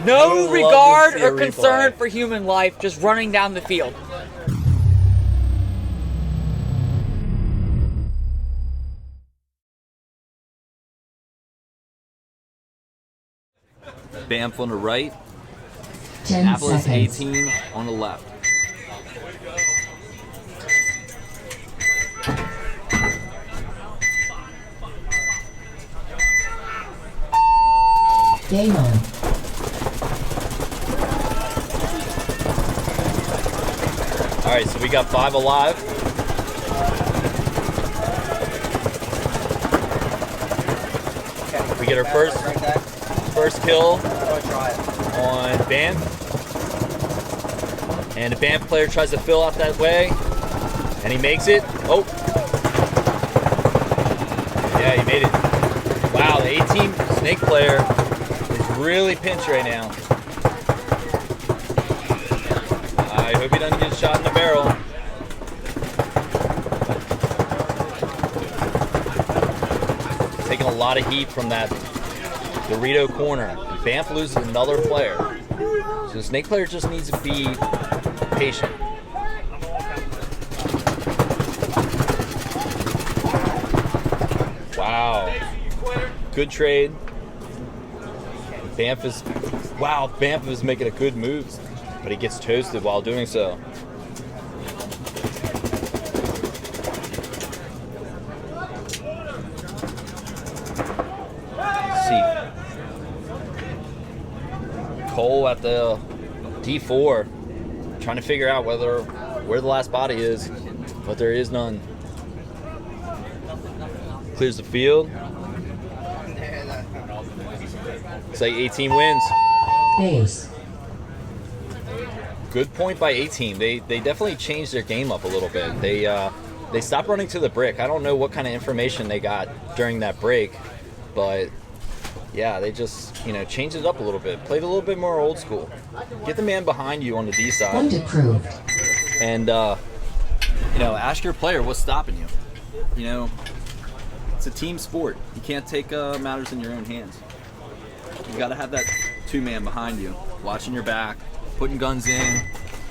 No regard or concern for human life, just running down the field. Banff on the right, 10 Annapolis seconds. 18 on the left. Game on. All right, so we got 5 alive. We get our first kill on Banff. And the Banff player tries to fill out that way, and he makes it. Oh. Yeah, he made it. Wow, the 18 Snake player is really pinched right now. I hope he doesn't get shot in the barrel. Taking a lot of heat from that Dorito corner. Banff loses another player. So the Snake player just needs to be patient. Wow. Good trade. Banff is making a good move, but he gets toasted while doing so. Cole at the D4, trying to figure out where the last body is, but there is none. Clears the field. Looks like 18 wins. Base. Good point by 18. They definitely changed their game up a little bit. They stopped running to the brick. I don't know what kind of information they got during that break, but yeah, they just, changed it up a little bit. Played a little bit more old school. Get the man behind you on the D side. Point approved. And, ask your player what's stopping you. It's a team sport. You can't take matters in your own hands. You got to have that 2-man behind you, watching your back, putting guns in,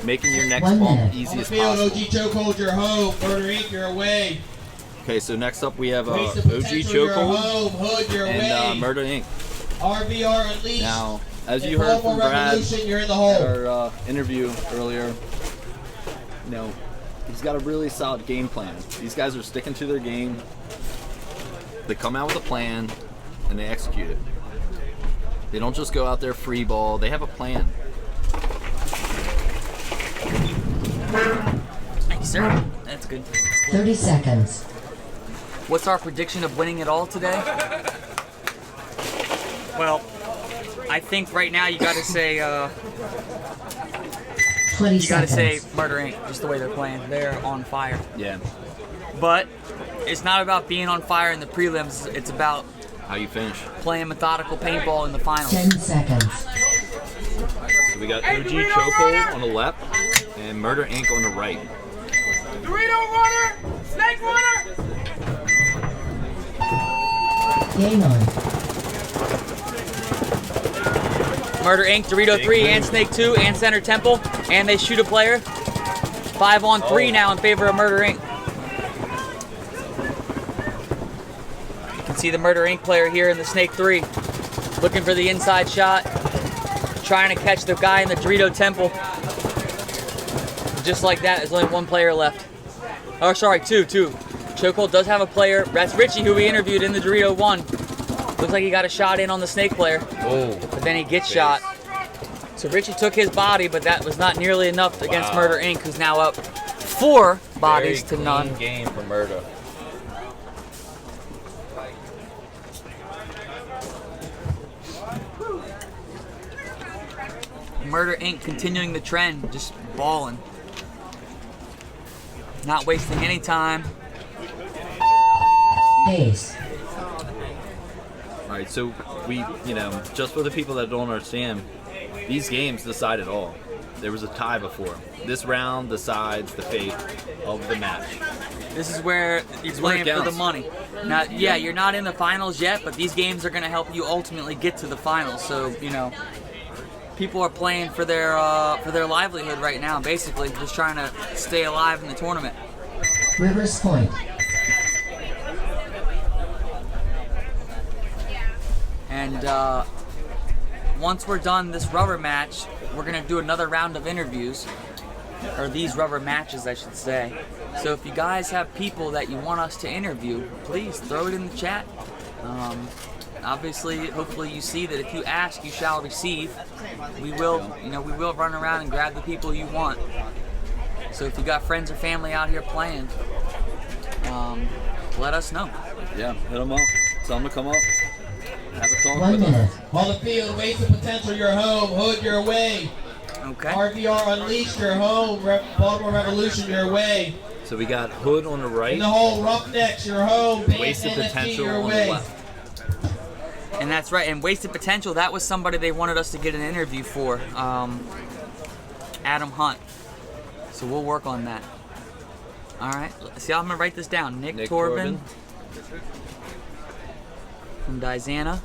making your next bump easy as possible. OG Chokehold, you're home. Murder Inc., you're away. Okay, so next up we have OG Chokehold Chokehold Hood, you're and away. Murder Inc. RVR Unleashed. Now, as you heard from Brad you're in the at hole. our interview earlier, he's got a really solid game plan. These guys are sticking to their game. They come out with a plan and they execute it. They don't just go out there free ball. They have a plan. Thank you, sir. That's good. 30 seconds. What's our prediction of winning it all today? Well, I think right now you got to say 20 you got to seconds. say Murder Inc. Just the way they're playing, they're on fire. Yeah. But it's not about being on fire in the prelims. It's about How you finish? playing methodical paintball in the finals. 10 seconds. So we got OG Chokehold on the left and Murder Inc. on the right. Dorito water! Snake water! Game on. Murder Inc., Dorito 3, and Snake 2, and Center Temple, and they shoot a player. 5-on-3 now in favor of Murder Inc. You can see the Murder Inc. player here in the Snake 3, looking for the inside shot, trying to catch the guy in the Dorito Temple. Just like that, there's only one player left. Oh, sorry, two. Chokehold does have a player. That's Richie, who we interviewed in the Dorito 1. Looks like he got a shot in on the Snake player. Oh. But then he gets shot. So Richie took his body, but that was not nearly enough against Murder Inc., who's now up 4 bodies to none. Very clean game for Murder. Murder Inc. continuing the trend, just balling. Not wasting any time. Base. All right, so we, just for the people that don't understand, these games decide it all. There was a tie before. This round decides the fate of the match. This is where you're playing for the money. Now, yeah, you're not in the finals yet, but these games are going to help you ultimately get to the finals. So, people are playing for their livelihood right now. Basically, just trying to stay alive in the tournament. Rivers Point. And once we're done this rubber match, we're gonna do another round of interviews, or these rubber matches, I should say. So if you guys have people that you want us to interview, please throw it in the chat. Obviously, hopefully you see that if you ask, you shall receive. We will, we will run around and grab the people you want. So if you got friends or family out here playing, let us know. Yeah, hit them up. Tell them to come up. Have a talk 1 with minute. them. On the field, Wasted Potential, you're home. Hood, you're away. Okay. RVR Unleashed, you're home. Baltimore Revolution, you're away. So we got Hood on the In right, the hole, Roughnecks, you're home. Band Wasted NFT, Potential you're on the away. left. And that's right. And Wasted Potential, that was somebody they wanted us to get an interview for. Adam Hunt. So we'll work on that. All right. See, I'm gonna write this down. Nick Torben from Diana.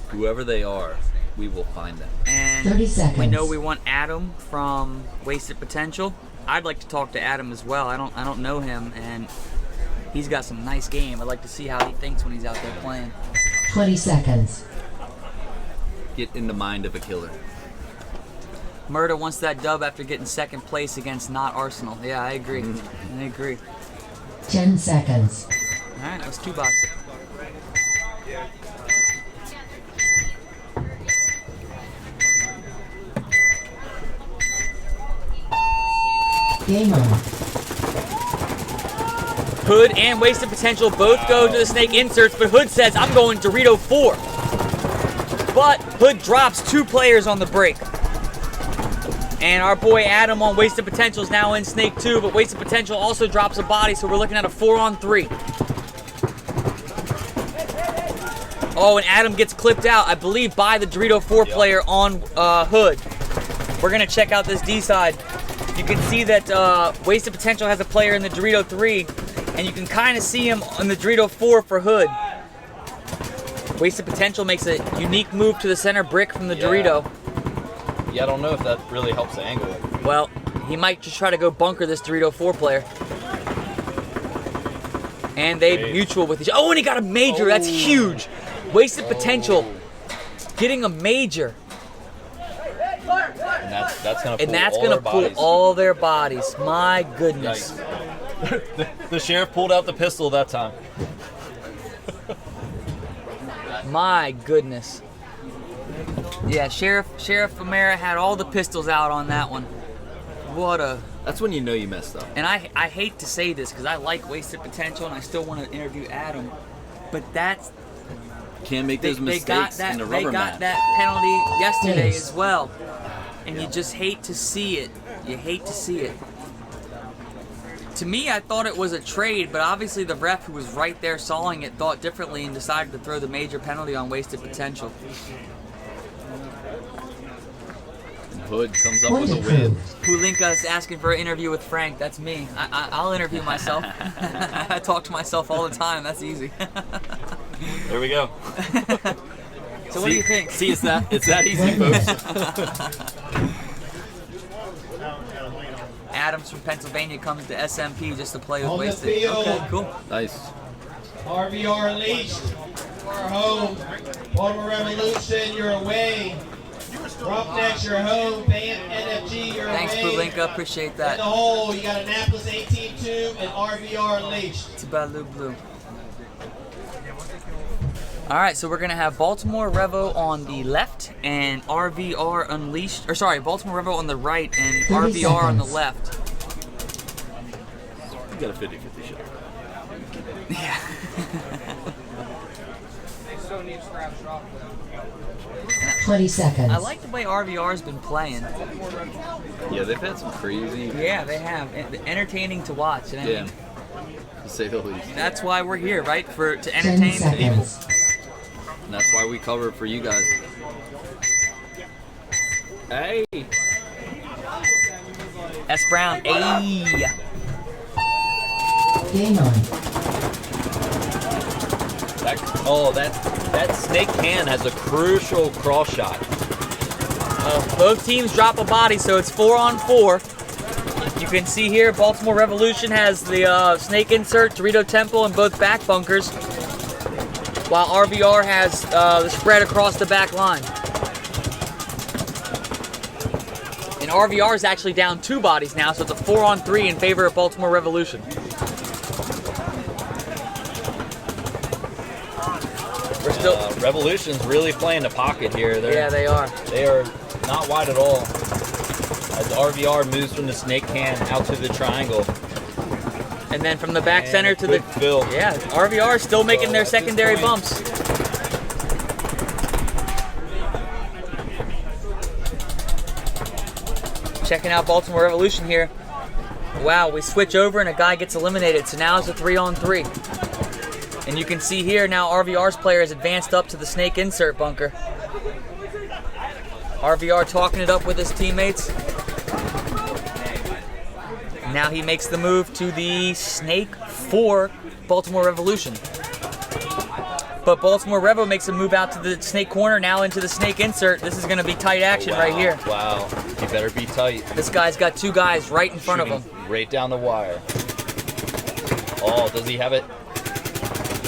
Whoever they are, we will find them. And 30 seconds. we know we want Adam from Wasted Potential. I'd like to talk to Adam as well. I don't know him, and he's got some nice game. I'd like to see how he thinks when he's out there playing. 20 seconds. Get in the mind of a killer. Murda wants that dub after getting second place against Not Arsenal. Yeah, I agree. I agree. 10 seconds. All right, let's two-box it. Game on. Hood and Wasted Potential both go to the snake inserts, but Hood says, I'm going Dorito 4. But Hood drops 2 players on the break. And our boy Adam on Wasted Potential is now in snake 2, but Wasted Potential also drops a body, so we're looking at a 4-on-3. Oh, and Adam gets clipped out, I believe, by the Dorito 4 player on Hood. We're gonna check out this D side. You can see that Wasted Potential has a player in the Dorito 3, and you can kind of see him on the Dorito 4 for Hood. Wasted Potential makes a unique move to the center brick from the Dorito. Yeah, I don't know if that really helps the angle. Well, he might just try to go bunker this Dorito 4 player. And they mutual with each other. Oh, and he got a major. That's huge. Wasted Potential getting a major. And that's gonna pull all their bodies. My goodness. The sheriff pulled out the pistol that time. My goodness. Yeah, Sheriff Amera had all the pistols out on that one. What a... That's when you know you messed up. And I hate to say this because I like Wasted Potential and I still want to interview Adam, but that's... Can't make those mistakes in the rubber They got match. that penalty yesterday Yes. as well. And you just hate to see it. You hate to see it. To me, I thought it was a trade, but obviously the ref who was right there sawing it thought differently and decided to throw the major penalty on Wasted Potential. And Hood comes up with a win. Pulinka is asking for an interview with Frank. That's me. I'll interview myself. I talk to myself all the time. That's easy. There we go. So what do you think? See, it's that easy, folks. Adams from Pennsylvania comes to SMP just to play with On the Wasted. field. Okay, cool. Nice. RVR Unleashed, you're home. Baltimore Revolution, you're away. Roughnecks, you're home. Band NFC, you're Thanks, away. Pulinka. Appreciate In that. the hole, you got Annapolis 18-2 and RVR Unleashed. It's about blue. All right, so we're gonna have Baltimore Revo on the left and RVR Unleashed, or sorry, Baltimore Revo on the right and 30 RVR on the seconds. left. You got a 50-50 shot. Yeah. 20 seconds. I like the way RVR's been playing. Yeah, they've had some crazy. Yeah, they have. Entertaining to watch. And I Yeah. mean, To say the least. that's why we're here, right? To 10 entertain the people. seconds. And that's why we cover it for you guys. Hey. S. Brown, ayy. Game on. That snake can has a crucial cross shot. So both teams drop a body, so it's 4-on-4. You can see here, Baltimore Revolution has the snake insert, Dorito Temple, and both back bunkers, while RVR has the spread across the back line. And RVR is actually down 2 bodies now, so it's a 4-on-3 in favor of Baltimore Revolution. We're still Revolution's really playing the pocket here. Yeah, they are. They are not wide at all. As RVR moves from the snake can out to the triangle. And then from the back center to the fill. Yeah, RVR is still making their secondary bumps. Checking out Baltimore Revolution here. Wow, we switch over and a guy gets eliminated. So now it's a 3-on-3. And you can see here now RVR's player has advanced up to the snake insert bunker. RVR talking it up with his teammates. Now he makes the move to the snake for Baltimore Revolution. But Baltimore Revo makes a move out to the snake corner, now into the snake insert. This is going to be tight action right here. Wow, you better be tight. This guy's got 2 guys right in front of him. Right down the wire. Oh, does he have it?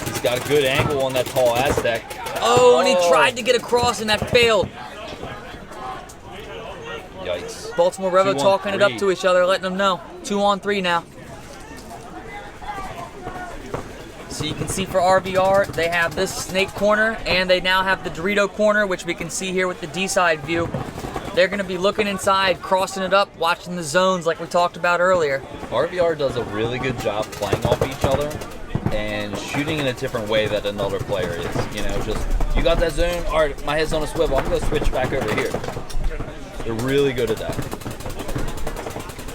He's got a good angle on that tall Aztec. Oh, and he tried to get across and that failed. Yikes. Baltimore Revo 2-on-3. talking it up to each other, letting them know. 2-on-3 now. So you can see for RVR, they have this snake corner, and they now have the Dorito corner, which we can see here with the D-side view. They're going to be looking inside, crossing it up, watching the zones like we talked about earlier. RVR does a really good job playing off each other and shooting in a different way that another player is. You know, just, you got that zone, all right, my head's on a swivel, I'm going to switch back over here. They're really good at that.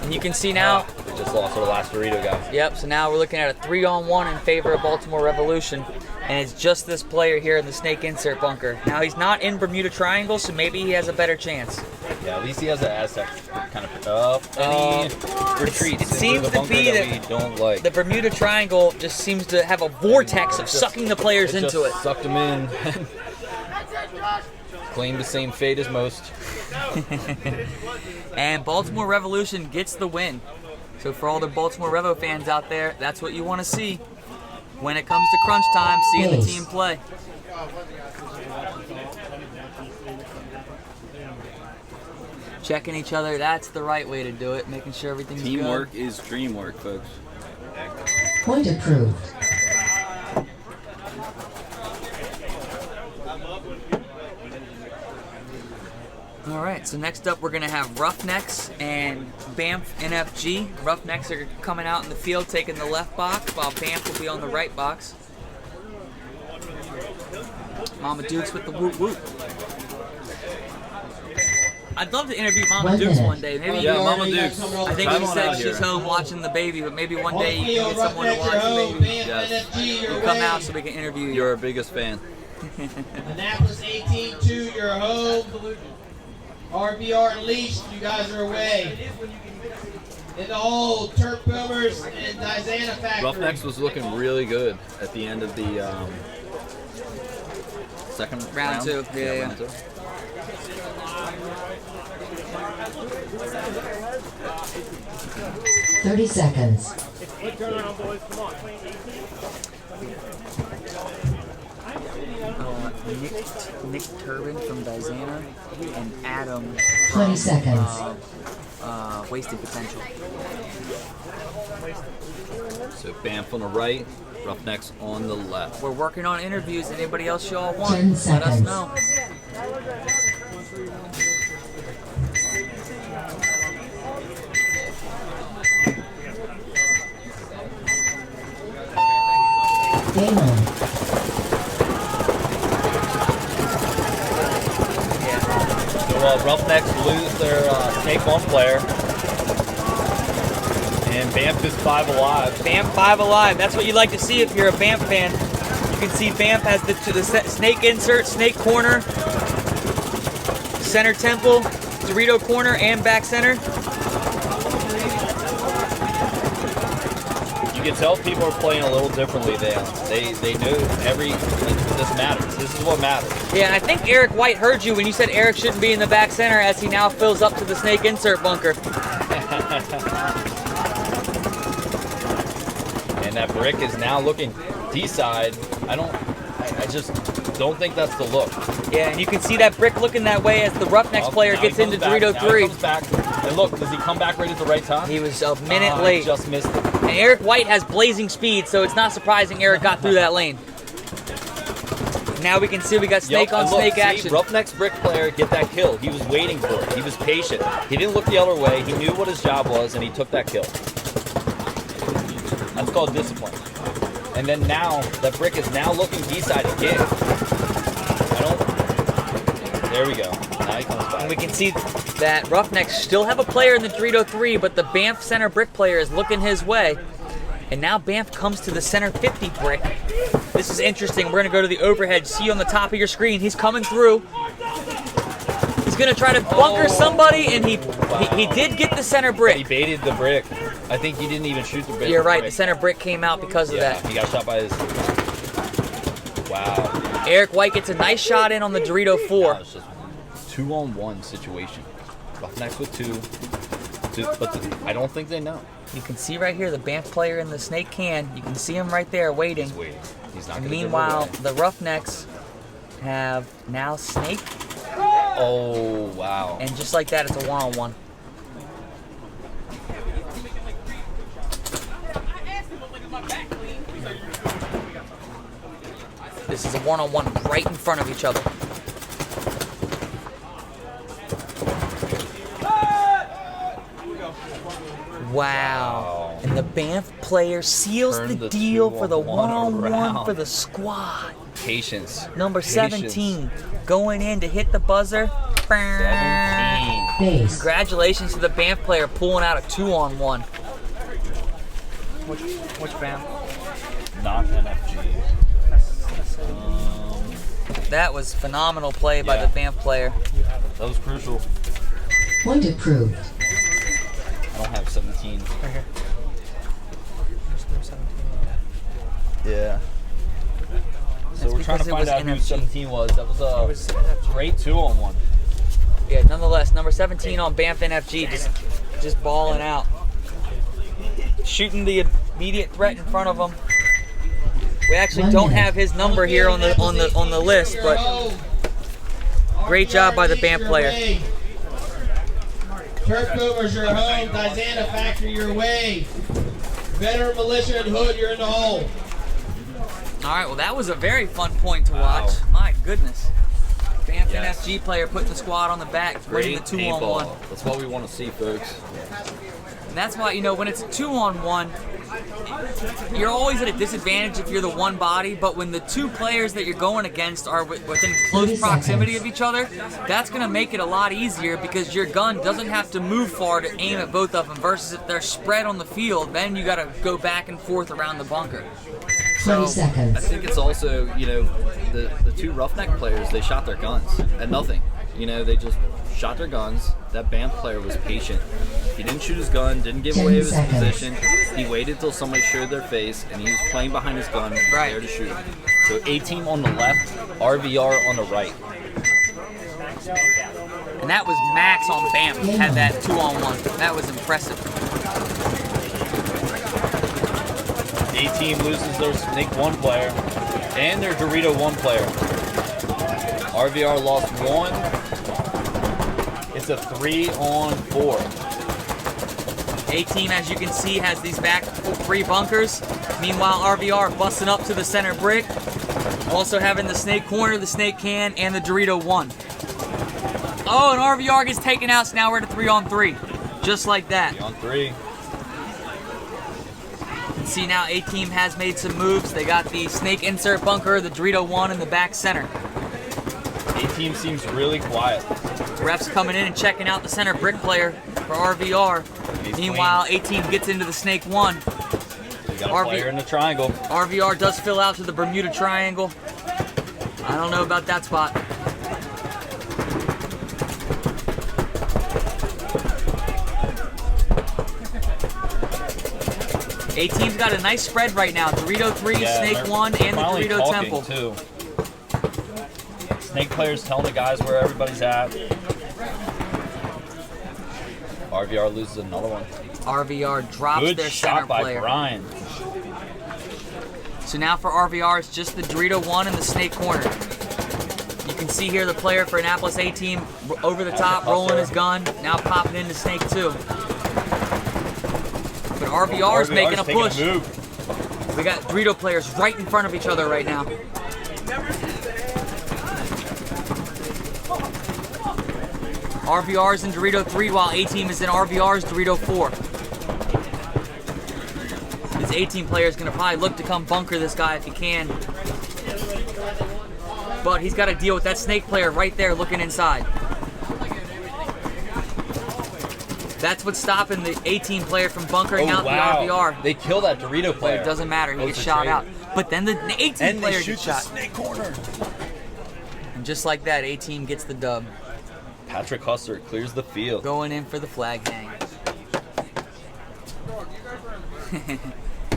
And you can see now... we just lost our last Dorito guy. Yep, so now we're looking at a 3-on-1 in favor of Baltimore Revolution. And it's just this player here in the snake insert bunker. Now he's not in Bermuda Triangle, so maybe he has a better chance. Yeah, at least he has an Aztec kind of up, and he retreats. It seems into the to be bunker that we don't like. the Bermuda Triangle just seems to have a vortex of sucking the players into it. Sucked him in. Claimed the same fate as most. And Baltimore Revolution gets the win. So for all the Baltimore Revo fans out there, that's what you want to see when it comes to crunch time, seeing the team play. Checking each other, that's the right way to do it, making sure everything's Teamwork good. is dream work, folks. Point approved. Alright, so next up we're going to have Roughnecks and Banff NFG. Roughnecks are coming out in the field taking the left box, while Banff will be on the right box. Mama Dukes with the whoop whoop. I'd love to interview Mama Dukes one day. Maybe Yeah, Mama Dukes. I think Come she on said out she's here. home watching the baby, but maybe one day you can get someone to watch the baby. Yes. You come out so we can interview you. You're our biggest fan. Annapolis 18-2, you're home. RVR Unleashed, you guys are away. In the old Turk Boomers and Dizana Factory. Roughnecks was looking really good at the end of the second round. 2. Yeah. Round 2. Thirty seconds. Nick Turbin from Dizana and Adam 20 seconds. Wasted Potential. So Banff on the right, Roughnecks on the left. We're working on interviews. Anybody else y'all want? 10 Let us seconds. know. Game on. So Roughnecks lose their Snake 1 player. And Banff is 5 alive. Banff 5 alive. That's what you like to see if you're a Banff fan. You can see Banff has the snake insert, snake corner, center temple, Dorito corner, and back center. You can tell people are playing a little differently. They know the this matters. This is what matters. Yeah, I think Eric White heard you when you said Eric shouldn't be in the back center as he now fills up to the snake insert bunker. And that brick is now looking D-side. I just don't think that's the look. Yeah, and you can see that brick looking that way as the Roughnecks player Now gets he into comes back, Dorito now 3. he comes back. And look, does he come back right at the right time? He was a minute late. He just missed it. And Eric White has blazing speed, so it's not surprising Eric got through that lane. Now we can see we got snake on snake action. Roughnecks brick player get that kill. He was waiting for it. He was patient. He didn't look the other way. He knew what his job was, and he took that kill. That's called discipline. And then now, that brick is now looking D-side again. There we go. Now he comes back. And we can see that Roughnecks still have a player in the Dorito 3, but the Banff center brick player is looking his way. And now Banff comes to the center 50 brick. This is interesting. We're going to go to the overhead. See on the top of your screen. He's coming through. He's going to try to bunker somebody, and he did get the center brick. He baited the brick. I think he didn't even shoot the brick. You're right. The center brick came out because of that. He got shot by his... Wow. Eric White gets a nice shot in on the Dorito 4. It's just 2-on-1 situation. Roughnecks with two, but I don't think they know. You can see right here the Banff player in the snake can. You can see him right there waiting. He's waiting. He's not And going to meanwhile, the Roughnecks have now snake. Oh, wow. And just like that, it's a one-on-one. This is a one-on-one right in front of each other. Wow. And the Banff player seals Turn the the deal for the 2-on-1 one-on-one around. for the squad. Patience. Number Patience. 17 going in to hit the buzzer. 17. Base. Congratulations to the Banff player pulling out a 2-on-1. Which Banff? Not NFG. That was phenomenal play by Yeah. the Banff player. That was crucial. Point approved. I don't have 17. Right here. There's number 17. Yeah. So That's we're trying to because it find was out who NFG. 17 was. That was a was NFG. great 2-on-1. Yeah, nonetheless, number 17 on Banff NFG, just balling out. Shooting the immediate threat in front of him. We actually don't have his number here on the list, but great job by the Banff player. Turf Boomers, your home. Diana Factory, your way. Veteran Militia and Hood, you're in the hole. All right, well, that was a very fun point to watch. My goodness. Banff Yes. NFG player putting the squad on the back, winning Great the 2-on-1. paintball. That's what we want to see, folks. And that's why, you know, when it's a 2-on-1, you're always at a disadvantage if you're the one body, but when the two players that you're going against are within close 30 proximity seconds. of each other, that's going to make it a lot easier because your gun doesn't have to move far to aim at both of them versus if they're spread on the field, then you got to go back and forth around the bunker. 20 I seconds. think it's also, you know, the two Roughneck players, they shot their guns at nothing. You know, they just shot their guns. That Banff player was patient. He didn't shoot his gun, didn't give 10 away his seconds. position. He waited till somebody showed their face, and he was playing behind his gun, Right. there to shoot. So A-team on the left, RVR on the right. And that was Max on Banff, had that 2-on-1. That was impressive. A-team loses their Snake 1 player and their Dorito 1 player. RVR lost 1. It's a 3-on-4. A-team, as you can see, has these back 3 bunkers. Meanwhile, RVR busting up to the center brick. Also having the snake corner, the snake can, and the Dorito 1. Oh, and RVR gets taken out, so now we're at a 3-on-3. Just like that. 3-on-3. You can see now A-team has made some moves. They got the snake insert bunker, the Dorito 1 in the back center. A-team seems really quiet. Refs coming in and checking out the center brick player for RVR. He's Meanwhile, A-team gets into the snake 1. We got a player in the triangle. RVR does fill out to the Bermuda Triangle. I don't know about that spot. A-team's got a nice spread right now. Dorito 3, Yeah, Snake they're 1, and the finally Dorito talking, Temple. too. Snake players telling the guys where everybody's at. RVR loses another one. RVR drops Good their shot center by player. Brian. So now for RVR, it's just the Dorito 1 in the snake corner. You can see here the player for Annapolis A team over the top, rolling his gun, now popping into snake 2. But RVR is making a push. We got Dorito players right in front of each other right now. RVR's in Dorito 3 while A-Team is in RVR's Dorito 4. This A-Team player is going to probably look to come bunker this guy if he can. But he's got to deal with that snake player right there looking inside. That's what's stopping the A-Team player from bunkering out the RVR. They kill that Dorito player. But it doesn't matter, he gets shot out. But then the A-Team player gets shot. Snake corner. And just like that, A-Team gets the dub. Patrick Husser clears the field. Going in for the flag hang.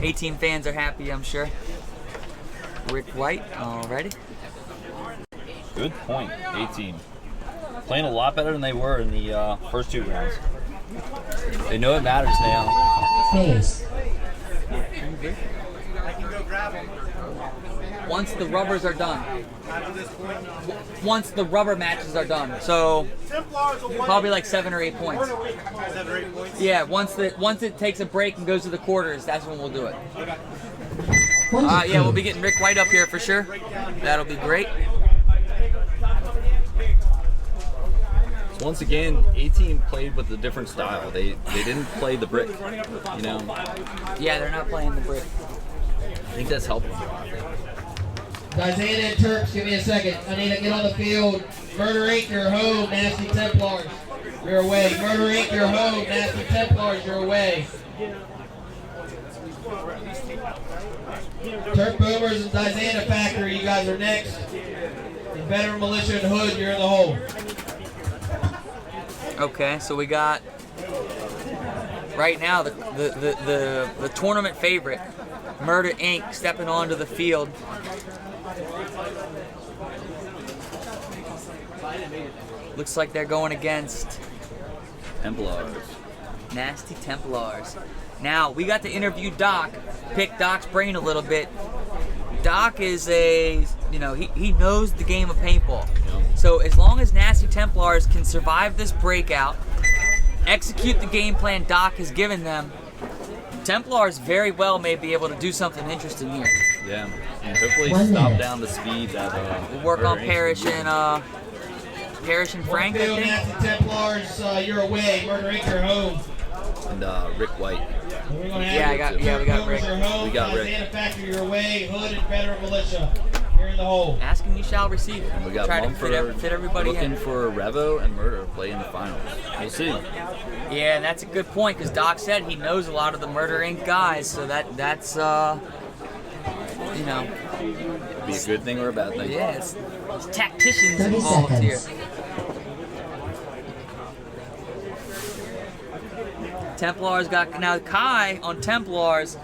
A-Team fans are happy, I'm sure. Rick White, already. Good point, 18. Playing a lot better than they were in the first 2 rounds. They know it matters now. Phase. Once the rubbers are done. Once the rubber matches are done. So probably like 7 or 8 points. 7 or 8 points? Yeah, once it takes a break and goes to the quarters, that's when we'll do it. Point Yeah, we'll be getting Rick White up here for sure. That'll be great. Once again, A-Team played with a different style. They didn't play the brick, you know. Yeah, they're not playing the brick. I think that's helping them. Diana and Terps, give me a second. I need to get on the field. Murder Inc., you're home. Nasty Templars, you're away. Murder Inc., you're home. Nasty Templars, you're away. Turp Boomers and Diana Factory, you guys are next. And Veteran Militia and Hood, you're in the hole. Okay, so we got right now the tournament favorite, Murder Inc., stepping onto the field. Looks like they're going against Templars. Nasty Templars. Now, we got to interview Doc, pick Doc's brain a little bit. Doc is he knows the game of paintball. So as long as Nasty Templars can survive this breakout, execute the game plan Doc has given them, Templars very well may be able to do something interesting here. Yeah, and hopefully 1 stop minute. down the speed that We'll work on Parrish and Frank, I Field, think. Nasty Templars, you're away. Murder Inc., you're home. and Rick White. We're gonna have Yeah, we got Turp Rick. Boomers are home. We got Rick. Diana Factory, you're away. Hood and Veteran Militia, you're in the hole. Ask and you shall receive. We got Try to Mumford fit everybody looking in. for Revo and Murder to play in the finals. We'll see. Yeah, and that's a good point because Doc said he knows a lot of the Murder Inc. guys, so that's Be a good thing or a bad thing. yeah, it's tacticians 30 involved here. seconds. Templars got now Kai on Templars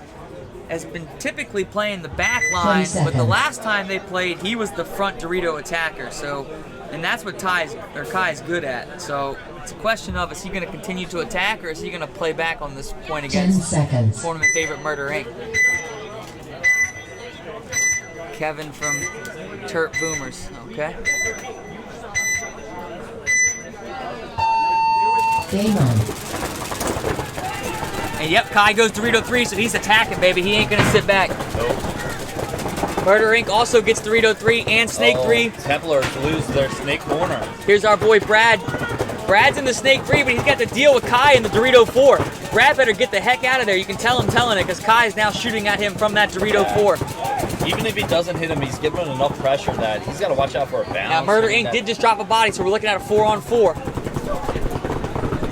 has been typically playing the back line, 20 but the seconds. last time they played, he was the front Dorito attacker. So, and that's what Kai's good at. So it's a question of is he going to continue to attack or is he going to play back on this point 10 against seconds. tournament favorite Murder Inc. Kevin from Turp Boomers. Okay. Game on. And yep, Kai goes Dorito 3, so he's attacking, baby. He ain't gonna sit back. Murder Inc. also gets Dorito 3 and Snake 3. Templars lose their snake corner. Here's our boy Brad. Brad's in the Snake 3, but he's got to deal with Kai in the Dorito 4. Brad better get the heck out of there. You can tell him telling it, because Kai is now shooting at him from that Dorito 4. Even if he doesn't hit him, he's giving him enough pressure that he's got to watch out for a bounce. Now, Murder and Inc. that- did just drop a body, so we're looking at a 4-on-4.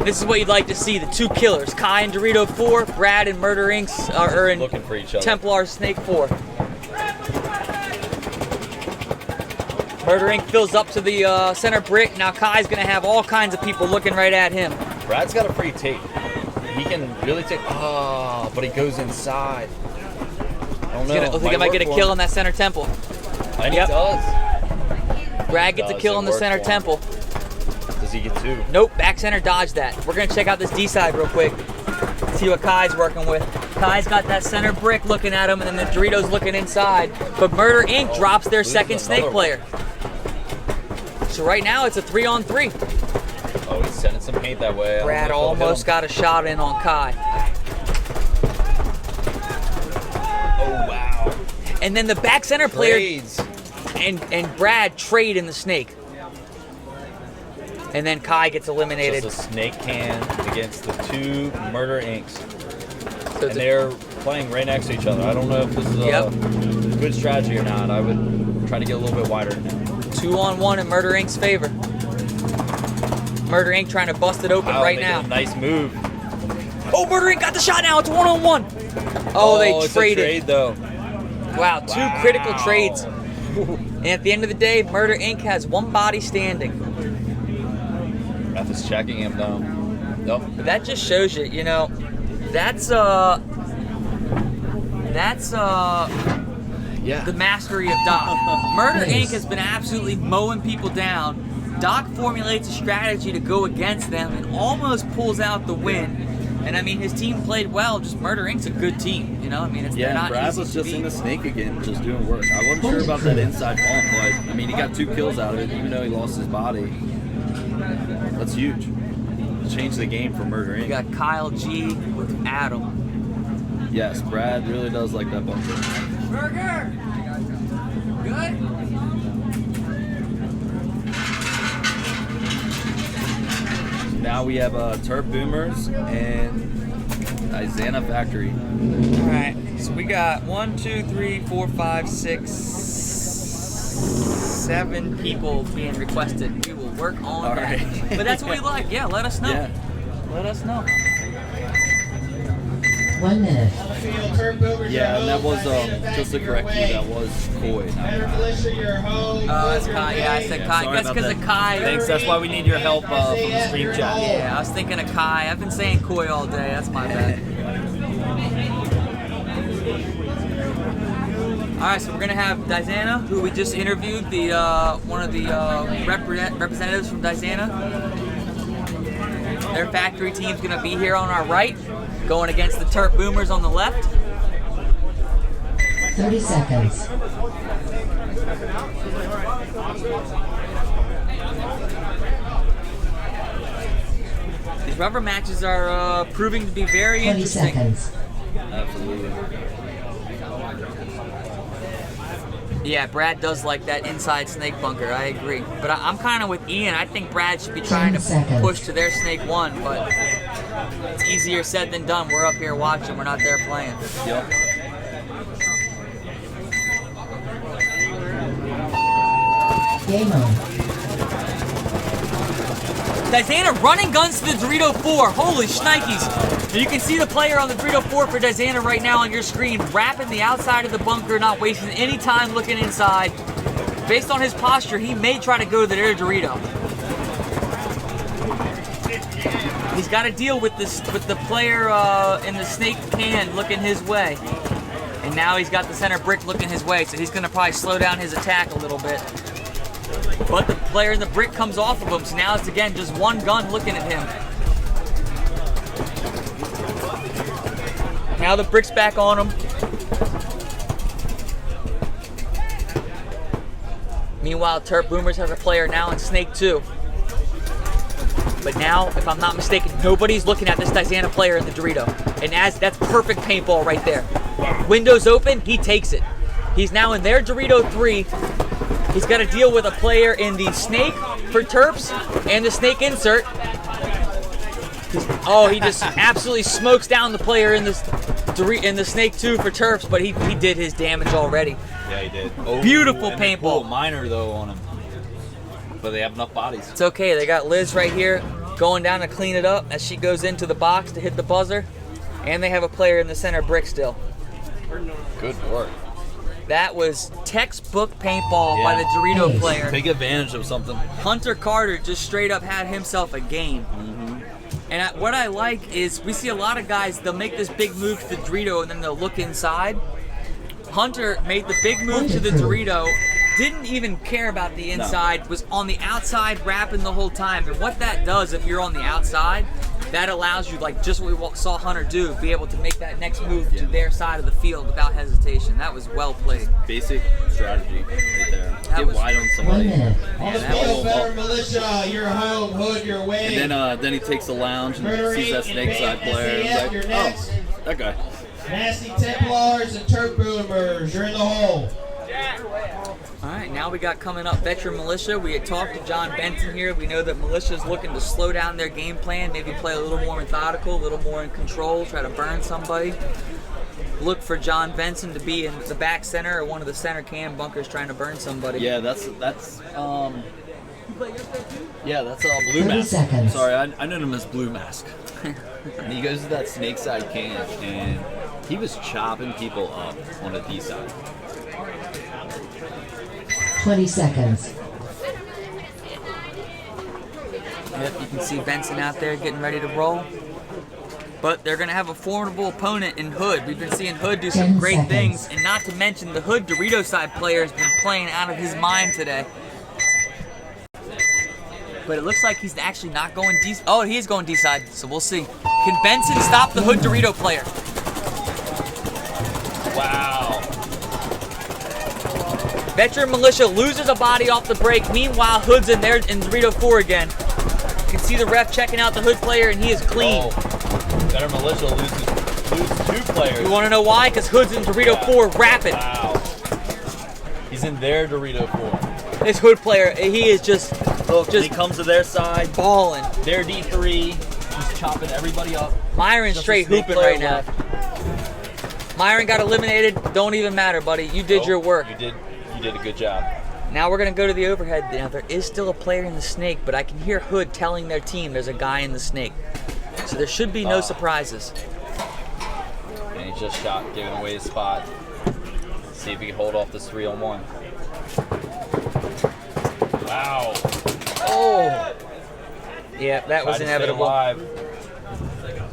This is what you'd like to see, the two killers. Kai and Dorito 4, Brad and Murder Inc. are in looking for each other. Templar Snake 4. Murder Inc. fills up to the center brick. Now Kai's going to have all kinds of people looking right at him. Brad's got a free take. He can really take. Oh, but he goes inside. I don't know. Looks like he might get a work kill for on that center temple. him. And Yep. he does. Brad gets a kill on the center temple. Does he get 2? Nope, back center dodged that. We're gonna check out this D side real quick. See what Kai's working with. Kai's got that center brick looking at him, and then the Doritos looking inside. But Murder Inc. drops their second snake player. So right now it's a 3-on-3. Oh, he's sending some paint that way. Brad almost got a shot in on Kai. Oh, wow. And then the back center player Trades. and Brad trade in the snake. And then Kai gets eliminated. Just a snake can against the 2 Murder Inks. So And they're playing right next to each other. I don't know if this is a good strategy or not. I would try to get a little bit wider. 2-on-1 in Murder Inc.'s favor. Murder Inc. trying to bust it open right now. Nice move. Oh, Murder Inc. got the shot now. It's 1-on-1. Oh, they it's traded. a trade, though. Wow, 2 critical trades. And at the end of the day, Murder Inc. has 1 body standing. Ref is checking him, though. Nope. But that just shows you, you know, that's Yeah. the mastery of Doc. Murder Inc. has been absolutely mowing people down. Doc formulates a strategy to go against them and almost pulls out the win. And I mean, his team played well. Just Murder Inc.'s a good team, you know. I mean, they're Yeah, not Brad easy was to just in beat. the snake again, just doing work. I wasn't sure about that inside bump, but I mean, he got 2 kills out of it, even though he lost his body. That's huge. Changed the game for Murder You Inc. got Kyle G with Adam. Yes, Brad really does like that bunker. Burger! Good? Now we have Turp Boomers and Isana Factory. Alright, so we got 1, 2, 3, 4, 5, 6, 7 people being requested. We will work on All that. right. But that's what we like. Yeah, let us know. Yeah. Let us know. 1 minute. Field turf overs Yeah, your and that home, was Isana just to Factory correct you, away. that was Koi, not Better Kai. Militia, your home. Oh, that's Wieker Kai. Yeah, I said Rd. Kai. Sorry That's about because of that. Kai. Thanks, that's why we need your help from the stream chat. Yeah, I was thinking of Kai. I've been saying Koi all day. That's my bad. All right, so we're gonna have Dizana, who we just interviewed, the one of the representatives from Dizana. Their factory team's gonna be here on our right, going against the Turp Boomers on the left. 30 seconds. These rubber matches are proving to be very 20 interesting. seconds. Absolutely. Yeah, Brad does like that inside snake bunker. I agree. But I'm kind of with Ian. I think Brad should be trying 10 to seconds. push to their snake 1, but it's easier said than done. We're up here watching. We're not there playing. Yep. Game on. Dizana running guns to the Dorito 4. Holy shnikes. And you can see the player on the Dorito 4 for Dizana right now on your screen, wrapping the outside of the bunker, not wasting any time looking inside. Based on his posture, he may try to go to their Dorito. He's got to deal with this with the player in the snake can looking his way. And now he's got the center brick looking his way, so he's going to probably slow down his attack a little bit. But the player in the brick comes off of him, so now it's again just one gun looking at him. Now the brick's back on him. Meanwhile, Turp Boomers has a player now in Snake 2. But now, if I'm not mistaken, nobody's looking at this Dizana player in the Dorito. And that's perfect paintball right there. Windows open, he takes it. He's now in their Dorito 3. He's got to deal with a player in the Snake for Terps and the Snake insert. He just absolutely smokes down the player in the Snake 2 for Terps, but he did his damage already. Yeah, he did. Beautiful and they paintball. pull a minor though on him, but they have enough bodies. It's okay. They got Liz right here going down to clean it up as she goes into the box to hit the buzzer. And they have a player in the center brick still. Good work. That was textbook paintball by the Dorito Nice. player. Take advantage of something. Hunter Carter just straight up had himself a game. And what I like is we see a lot of guys, they'll make this big move to the Dorito and then they'll look inside. Hunter made the big move to the Dorito, didn't even care about the inside, was on the outside rapping the whole time. And what that does, if you're on the outside, that allows you, like just what we saw Hunter do, be able to make that next move to their side of the field without hesitation. That was well played. Basic strategy right there. That Get was- wide on 1 somebody. minute. On the that field, was- Severn Militia, your home, Hood, your way. And then he takes the lounge and sees that snake side player. And SAF, he's you're like, next. oh, that guy. Nasty Templars and Turf Boomers, you're in the hole. All right, now we got coming up Veteran Militia. We had talked to John Benson here. We know that Militia is looking to slow down their game plan, maybe play a little more methodical, a little more in control, try to burn somebody. Look for John Benson to be in the back center or one of the center cam bunkers trying to burn somebody. Yeah, that's Blue 30 Mask. seconds. Sorry, I know him as Blue Mask. And he goes to that snake side cam, and he was chopping people up on the D side. 20 seconds. Yep, you can see Benson out there getting ready to roll. But they're going to have a formidable opponent in Hood. We've been seeing Hood do some 10 great seconds. things. And not to mention, the Hood Dorito side player has been playing out of his mind today. But it looks like he's actually not going D. Oh, he is going D side, so we'll see. Can Benson stop the Hood Dorito player? Wow. Veteran Militia loses a body off the break. Meanwhile, Hood's in there in Dorito 4 again. You can see the ref checking out the Hood player, and he is clean. Oh, Better Militia loses 2 players. You want to know why? Because Hood's in Dorito 4 rapid. Wow. He's in their Dorito 4. This Hood player, he is just He comes to their side. balling. Their D3. He's chopping everybody up. Myron's Just straight a snake hooping player right now. left. Myron got eliminated. Don't even matter, buddy. You did your work. You did a good job. Now we're going to go to the overhead. Now, there is still a player in the snake, but I can hear Hood telling their team there's a guy in the snake. So there should be no surprises. And he just shot, giving away his spot. See if he can hold off this 3-on-1. Wow. Oh! Yeah, that was Tried to stay inevitable. alive.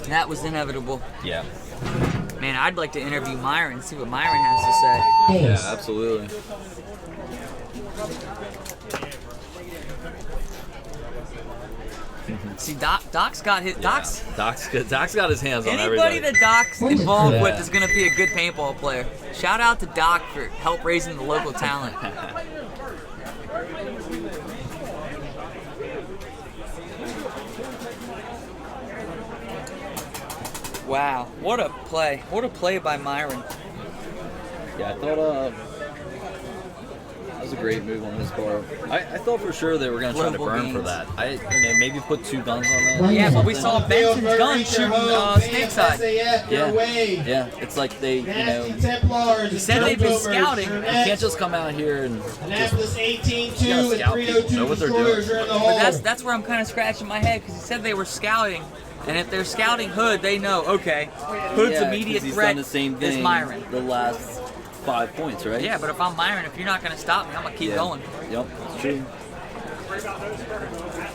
That was inevitable. Yeah. Man, I'd like to interview Myron and see what Myron has to say. Base. Yeah, absolutely. See, Doc's got his... Doc's... Doc's got his hands on Anybody everybody. that Doc's involved Yeah. with is going to be a good paintball player. Shout out to Doc for help raising the local talent. Wow, what a play. What a play by Myron. Yeah, I thought that was a great move on his part. I thought for sure they were going to try to Global burn for gains. that. Maybe put 2 guns on that. One Yeah, but we minute. saw Benson's gun shooting snake side. SAF, your Yeah. way. Yeah, it's like they, Nasty Templars. He said they've been scouting. you can't just come out here and Annapolis 18-2 You gotta and scout people, 302 know what they're Destroyers doing. are in the But hole. that's where I'm kind of scratching my head because he said they were scouting. And if they're scouting Hood, they know, okay, Hood's yeah, 'cause immediate he's threat done the same thing is Myron. the last 5 points, right? Yeah, but if I'm Myron, if you're not going to stop me, I'm going to keep Yeah. going. Yep, that's true.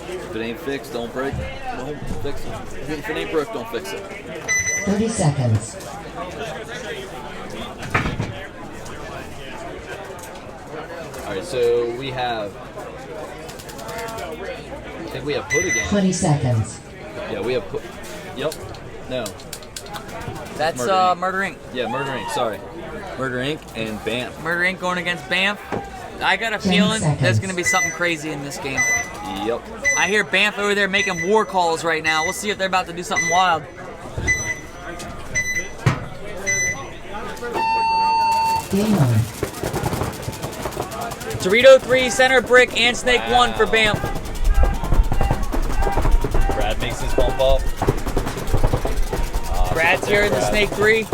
If it ain't fixed, don't break. Don't fix it. If it ain't broke, don't fix it. 30 seconds. All right, so we have. I think we have Hood again. 20 seconds. Yeah, we have Hood. Yep. No. That's Murder Inc. Murder Inc. Yeah, Murder Inc. Sorry. Murder Inc. and BAM. Murder Inc. going against Banff. I got a 10 feeling there's seconds. going to be something crazy in this game. Yep. I hear Banff over there making war calls right now. We'll see if they're about to do something wild. Game on. Dorito 3, center brick, and snake 1 for Banff. Brad makes his bump up. Brad's here in the snake 3,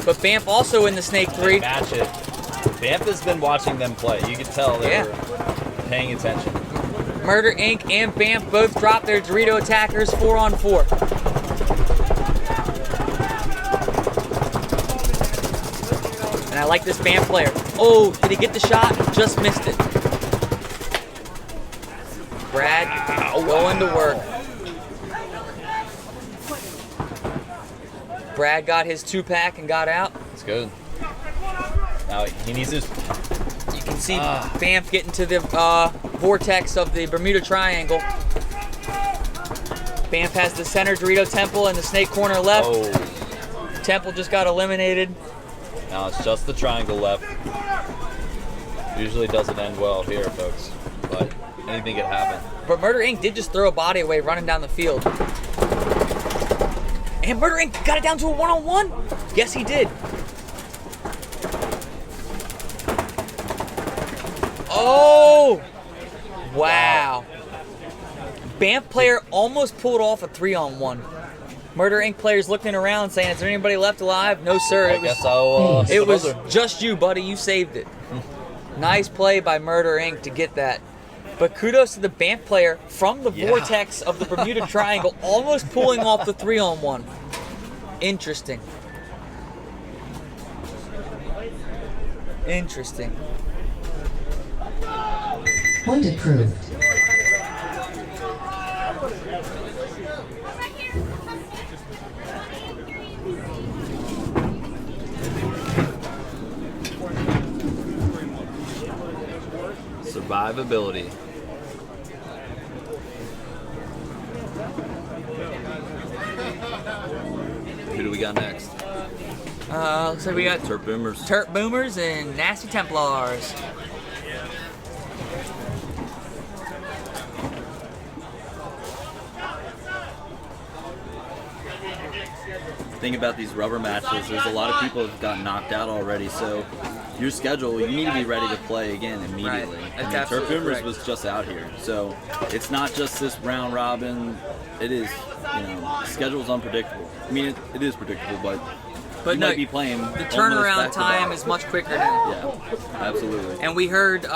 but Banff also in the snake 3. Match it. Banff has been watching them play. You can tell they're paying attention. Murder Inc. and Banff both dropped their Dorito attackers 4-on-4. And I like this Banff player. Oh, did he get the shot? Just missed it. Brad going to work. Brad got his 2-pack and got out. It's good. Now he needs his. You can see Banff get into the vortex of the Bermuda Triangle. Banff has the center Dorito Temple and the snake corner left. Oh, Temple just got eliminated. now it's just the triangle left. Usually doesn't end well here, folks, but anything could happen. But Murder Inc. did just throw a body away running down the field. And Murder Inc. got it down to a one-on-one? Yes, he did. Oh! Wow. Banff player almost pulled off a 3-on-1. Murder Inc. players looking around saying, is there anybody left alive? No, sir. I guess I'll It was another. just you, buddy. You saved it. Nice play by Murder Inc. to get that. But kudos to the Banff player from the vortex of the Bermuda Triangle, almost pulling off the 3-on-1. Interesting. Interesting. Point approved. Survivability. Who do we got next? Looks like we got Turp Boomers. Turp Boomers and Nasty Templars. Thing about these rubber matches, there's a lot of people who've got knocked out already, so your schedule, you need to be ready to play again immediately. Right. I mean, That's Turp absolutely Boomers correct. was just out here, so it's not just this round robin. It is, the schedule's unpredictable. I mean, it is predictable, but you no, might be playing the almost turnaround back to time back. is much quicker now. Yeah, absolutely. And we heard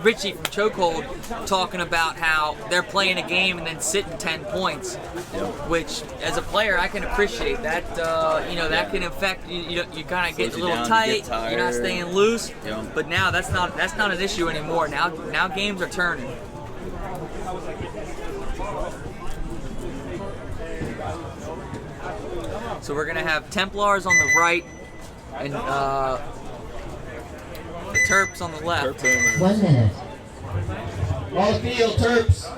Richie from Chokehold talking about how they're playing a game and then sitting 10 points, which as a player I can appreciate that. That can affect you. You kind of get a Slows you little down, you tight. get tired. You're not staying loose. Yeah. But now that's not an issue anymore. Now games are turning. So we're gonna have Templars on the right and the Terps on the left. Turp Boomers. 1 minute. All the field, Terps.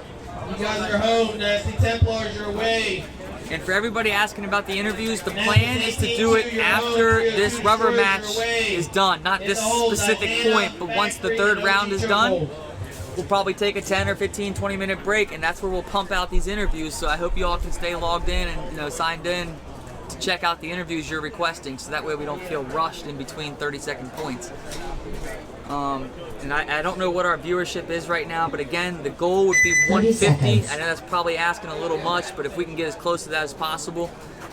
You guys are home. Nasty Templars, you're away. And for everybody asking about the interviews, the plan is to do it after this rubber match is done. Not this specific point, but once the third round is done, we'll probably take a 10 or 15, 20 minute break, and that's where we'll pump out these interviews. So I hope you all can stay logged in and signed in to check out the interviews you're requesting, so that way we don't feel rushed in between 30-second points. And I don't know what our viewership is right now, but again, the goal would be 150. I know that's probably asking a little much, but if we can get as close to that as possible,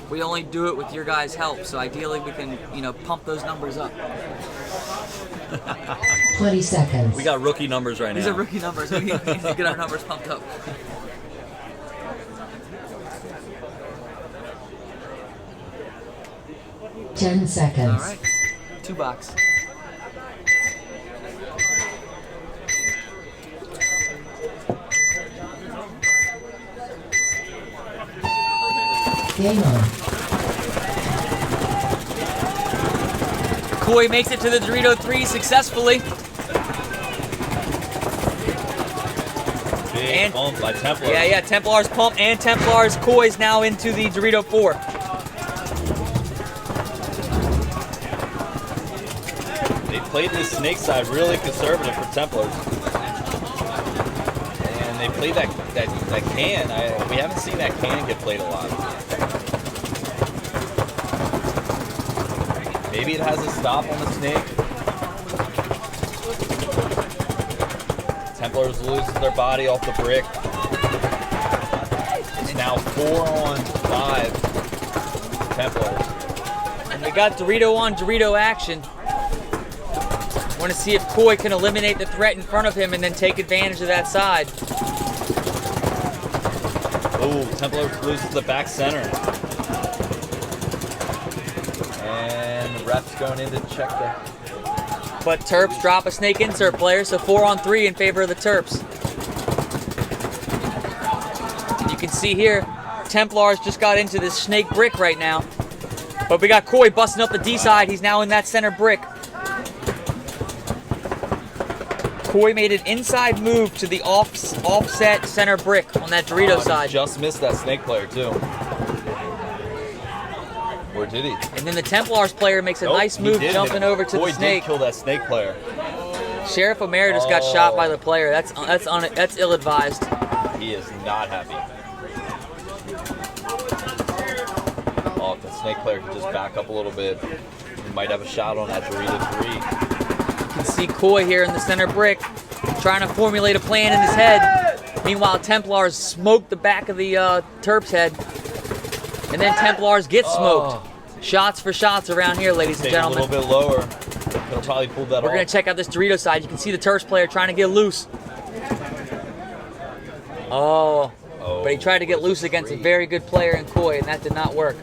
we only do it with your guys' help. So ideally, we can, pump those numbers up. 20 seconds. We got rookie numbers right now. These are rookie numbers. We need to get our numbers pumped up. Ten seconds. All right, 2 box. Game on. Coy makes it to the Dorito 3 successfully. Big And- bump by Templar. Yeah, Templars pump and Templars Coy's now into the Dorito 4. They played this snake side really conservative for Templars. And they played that can. We haven't seen that can get played a lot. Maybe it has a stop on the snake. Templars loses their body off the brick. It's now 4-on-5 Templars. And we got Dorito on Dorito action. Want to see if Coy can eliminate the threat in front of him and then take advantage of that side. Oh, Templar loses the back center. And the ref's going in to check the... But Terps drop a snake insert player, so 4-on-3 in favor of the Terps. And you can see here, Templars just got into this snake brick right now. But we got Coy busting up the D side. He's now in that center brick. Coy made an inside move to the offset center brick on that Dorito side. Just missed that snake player too. Or did he? And then the Templars player makes a nice move jumping over to the snake. Did kill that snake player. Sheriff Emeritus got shot by the player. That's ill-advised. He is not happy. Oh, if the snake player could just back up a little bit, he might have a shot on that Dorito 3. You can see Coy here in the center brick trying to formulate a plan in his head. Meanwhile, Templars smoke the back of the Terp's head. And then Templars get smoked. Shots for shots around here, ladies and gentlemen. A little bit lower. He'll probably pull that off. We're going to check out this Dorito side. You can see the Terps player trying to get loose. Oh. But he tried to get loose against a very good player in Coy, and that did not work.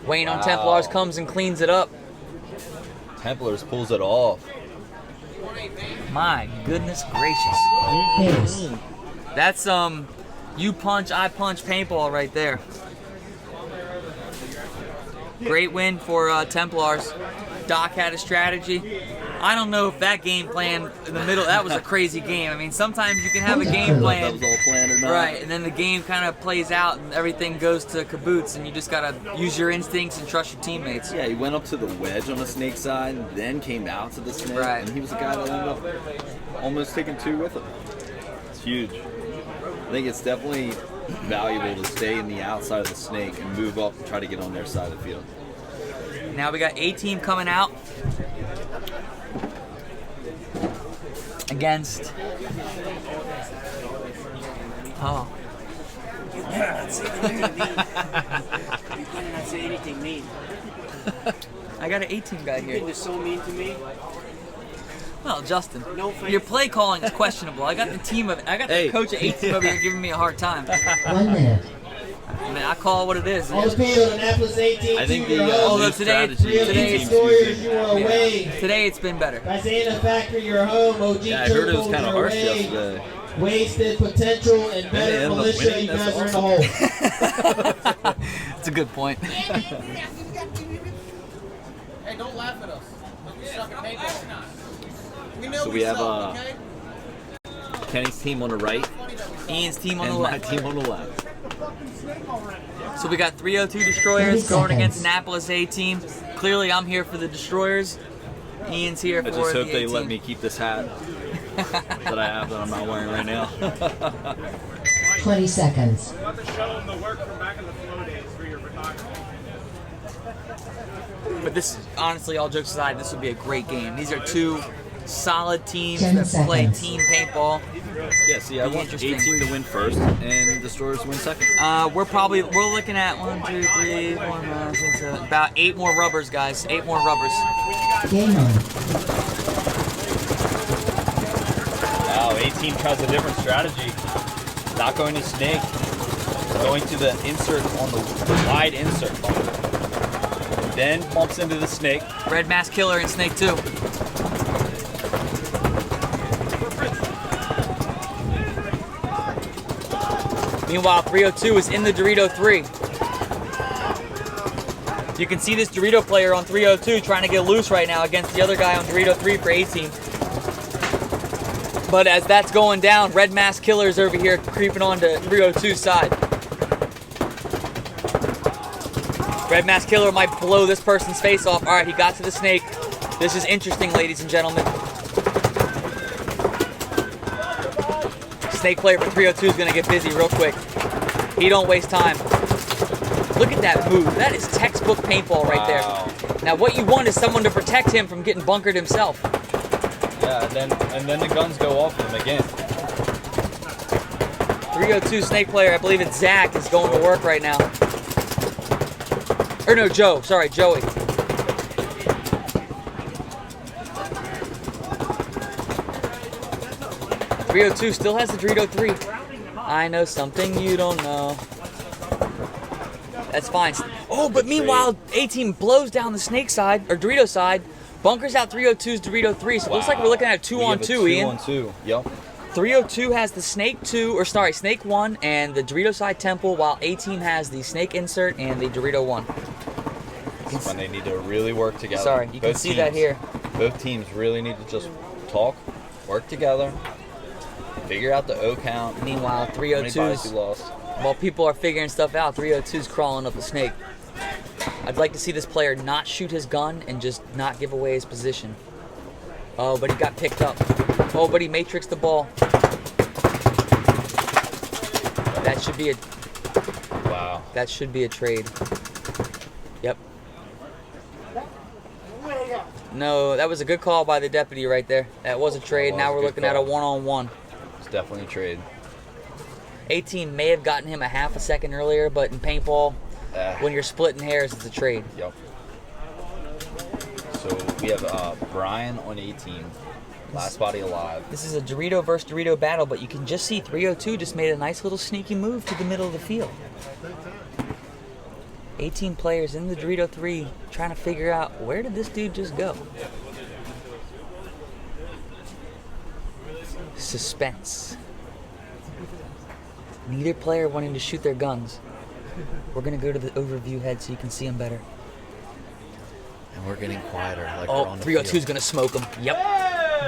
Wayne on Templars comes and cleans it up. Templars pulls it off. My goodness gracious. Yes. That's you punch, I punch paintball right there. Great win for Templars. Doc had a strategy. I don't know if that game plan in the middle, that was a crazy game. I mean, sometimes you can have a game plan. That was all planned or not. Right, and then the game kind of plays out and everything goes to caboose and you just got to use your instincts and trust your teammates. Yeah, he went up to the wedge on the snake side, then came out to the snake, Right. and he was the guy that ended up almost taking two with him. It's huge. I think it's definitely valuable to stay in the outside of the snake and move up and try to get on their side of the field. Now we got A-Team coming out against... Oh. You better not say anything mean. You better not say anything mean. I got an A-Team guy You've here. been just so mean to me. Well, Justin, No offense. your play calling is questionable. I got the coach of A-Team over here giving me a hard time. 1 minute. I mean, I call it what it is. On the field, Annapolis 18 I think to the your home. Although new today strategy Warriors, you are away. Today it's been better. Diana Factory, you're home. OG Yeah, I heard it was Turtles, kind of you're harsh away. yesterday. Wasted potential and they better ended up militia. winning, You that's guys are in the hole. It's a good point. Hey, don't laugh at us. We suck at paintball. We know So we have suck, okay? Kenny's team on the right Ian's team on and the my left. team on the left. So we got 302 Destroyers 30 going against seconds. Annapolis A-Team. Clearly I'm here for the Destroyers. Ian's here for I just the hope they A-Team. let me keep this hat that I have that I'm not wearing right now. 20 seconds. We'll have to show them the work from back in the flow days for your photography. But this, honestly, all jokes aside, this would be a great game. These are two solid teams 10 that play seconds. team paintball. Yeah, see, I Be want interesting. 18 to win first and Destroyers to win second. We're looking at 1, 2, 3, 4, 5, 6, 7, about 8 more rubbers, guys. 8 more rubbers. Game on. Wow, 18 tries a different strategy. Not going to snake, going to the insert on the wide insert bump. Then bumps into the snake. Red Mask Killer and Snake 2. Meanwhile, 302 is in the Dorito 3. You can see this Dorito player on 302 trying to get loose right now against the other guy on Dorito 3 for 18. But as that's going down, Red Mask Killer's over here creeping onto 302's side. Red Mask Killer might blow this person's face off. All right, he got to the snake. This is interesting, ladies and gentlemen. Snake player for 302 is going to get busy real quick. He don't waste time. Look at that move. That is textbook paintball right there. Now what you want is someone to protect him from getting bunkered himself. Yeah, and then the guns go off him again. 302 snake player, I believe it's Zach, is going to work right now. Or no, Joe. Sorry, Joey. .302 still has the Dorito 3. I know something you don't know. That's fine. Oh, but meanwhile, A-Team blows down the snake side, or Dorito side, bunkers out 302's Dorito 3, so it looks like we're looking at a 2-on-2, Ian. 2-on-2, yep. 302 has the Snake 2, or sorry, Snake 1 and the Dorito side Temple, while 18 has the Snake insert and the Dorito 1. That's when they need to really work together. Sorry, you can see that here. Both teams really need to just talk, work together, figure out the O count. Meanwhile, How many bodies you 302's, lost. while people are figuring stuff out, 302's crawling up the Snake. I'd like to see this player not shoot his gun and just not give away his position. Oh, but he got picked up. Oh, but he matrixed the ball. That should be a... Wow. That should be a trade. Yep. No, that was a good call by the deputy right there. That was a trade. Now we're looking at a one-on-one. It's definitely a trade. 18 may have gotten him a half a second earlier, but in paintball, when you're splitting hairs, it's a trade. Yep. So we have Brian on 18. Last body alive. This is a Dorito versus Dorito battle, but you can just see 302 just made a nice little sneaky move to the middle of the field. 18 players in the Dorito 3 trying to figure out, where did this dude just go? Suspense. Neither player wanting to shoot their guns. We're going to go to the overview head so you can see them better. And we're getting quieter. Like Oh, we're on the 302's field. going to smoke him. Yep.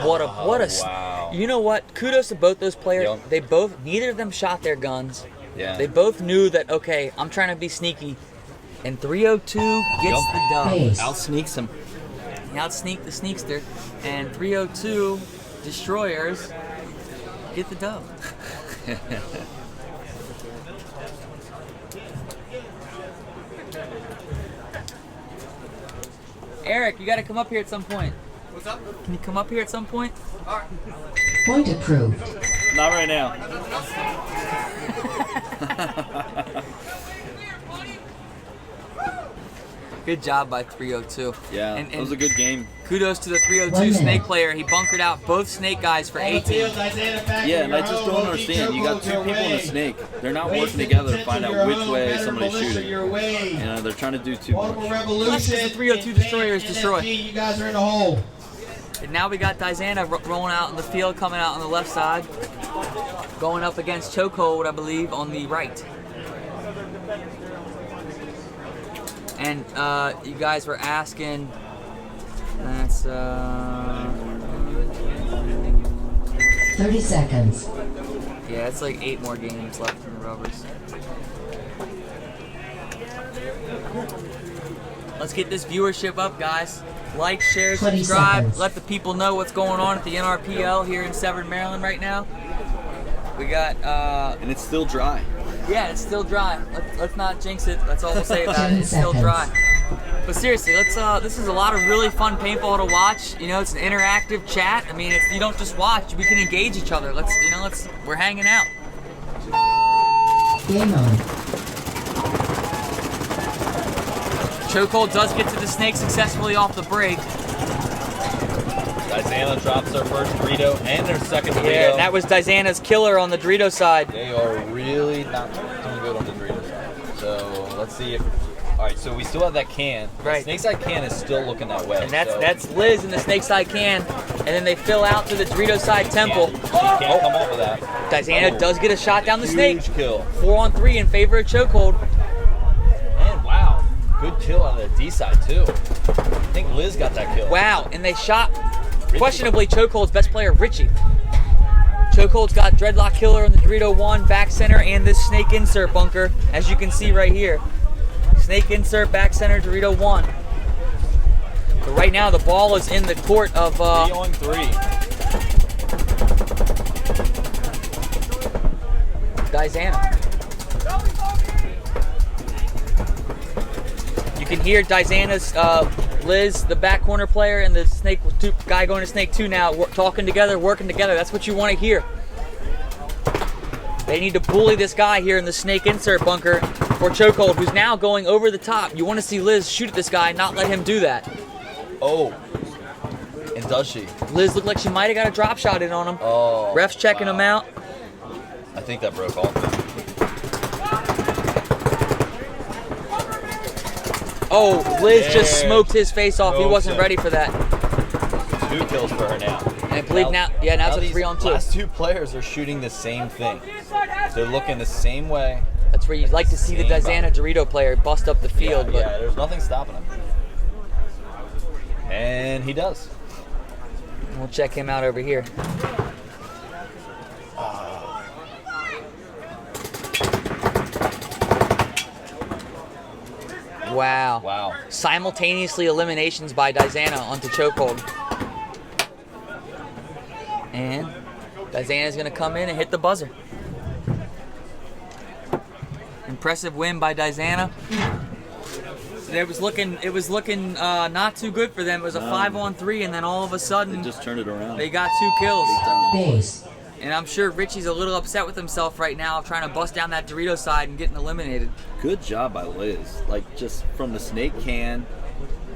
What a wow. You know what? Kudos to both those players. Yep. They both, neither of them shot their guns. Yeah. They both knew that, okay, I'm trying to be sneaky. And 302 gets the dub. Pace. Out sneaks him. He out-sneaked the sneakster. And 302 destroyers get the dub. Eric, you got to come up here at some point. What's up? Can you come up here at some point? Point approved. Not right now. Good job by 302. Yeah, And it was a good game. kudos to the 302 1 minute. Snake player. He bunkered out both Snake guys for 18. Yeah, and I just don't understand. You got two people in a snake. They're not working together to find out which way somebody's shooting. You know, they're trying to do too much. That's because the 302 destroyer is destroyed. You guys are in the hole. And now we got Dizana rolling out in the field, coming out on the left side. Going up against Chokehold, I believe, on the right. And you guys were asking, that's 30 seconds. yeah, it's like 8 more games left in the rubbers. Let's get this viewership up, guys. Like, share, 20 subscribe. seconds. Let the people know what's going on at the NRPL here in Severn, Maryland right now. We got, And it's still dry. yeah, it's still dry. Let's not jinx it. That's all we'll say about it. 10 It's still seconds. dry. But seriously, let's. This is a lot of really fun paintball to watch. You know, it's an interactive chat. I mean, it's, you don't just watch. We can engage each other. We're hanging out. Game on. Chokehold does get to the snake successfully off the break. Dizana drops their first Dorito and their second Dorito. Yeah, and that was Dizana's killer on the Dorito side. They are really not doing good on the Dorito side. So let's see if. All right, so we still have that can. Right. The snake side can is still looking that way. And that's so that's Liz in the snake side can. And then they fill out to the Dorito side Temple. She can't come off of that. Dizana does get a shot down the snake. Huge kill. 4-on-3 in favor of Chokehold. And wow, good kill on the D side too. I think Liz got that kill. Wow, and they shot questionably Chokehold's best player, Richie. Chokehold's got Dreadlock Killer on the Dorito 1 back center and this snake insert bunker, as you can see right here. Snake insert back center Dorito 1. But right now the ball is in the court of 3-on-3. Dizana. You can hear Dizana's Liz, the back corner player, and the snake guy going to snake 2 now, talking together, working together. That's what you want to hear. They need to bully this guy here in the snake insert bunker for Chokehold, who's now going over the top. You want to see Liz shoot at this guy, not let him do that. Oh. And does she? Liz looked like she might have got a drop shot in on him. Oh. Ref's checking him out. I think that broke off. Oh, Liz just Yeah. smoked his face off. He Smoked wasn't him. ready for that. 2 kills for her now. And I believe now it's a these 3-on-2. last two players are shooting the same thing. They're looking the same way. That's where you'd like to see the Dizana Dorito player bust up the field. Yeah, but there's nothing stopping him. And he does. we'll check him out over here. Wow. Wow. Simultaneously eliminations by Dizana onto chokehold. And Dizana's going to come in and hit the buzzer. Impressive win by Dizana. It was looking not too good for them. It was a 5-on-3, and then all of a sudden They just turned it around. they got 2 kills. Base. And I'm sure Richie's a little upset with himself right now, trying to bust down that Dorito side and getting eliminated. Good job by Liz. Like, just from the snake can,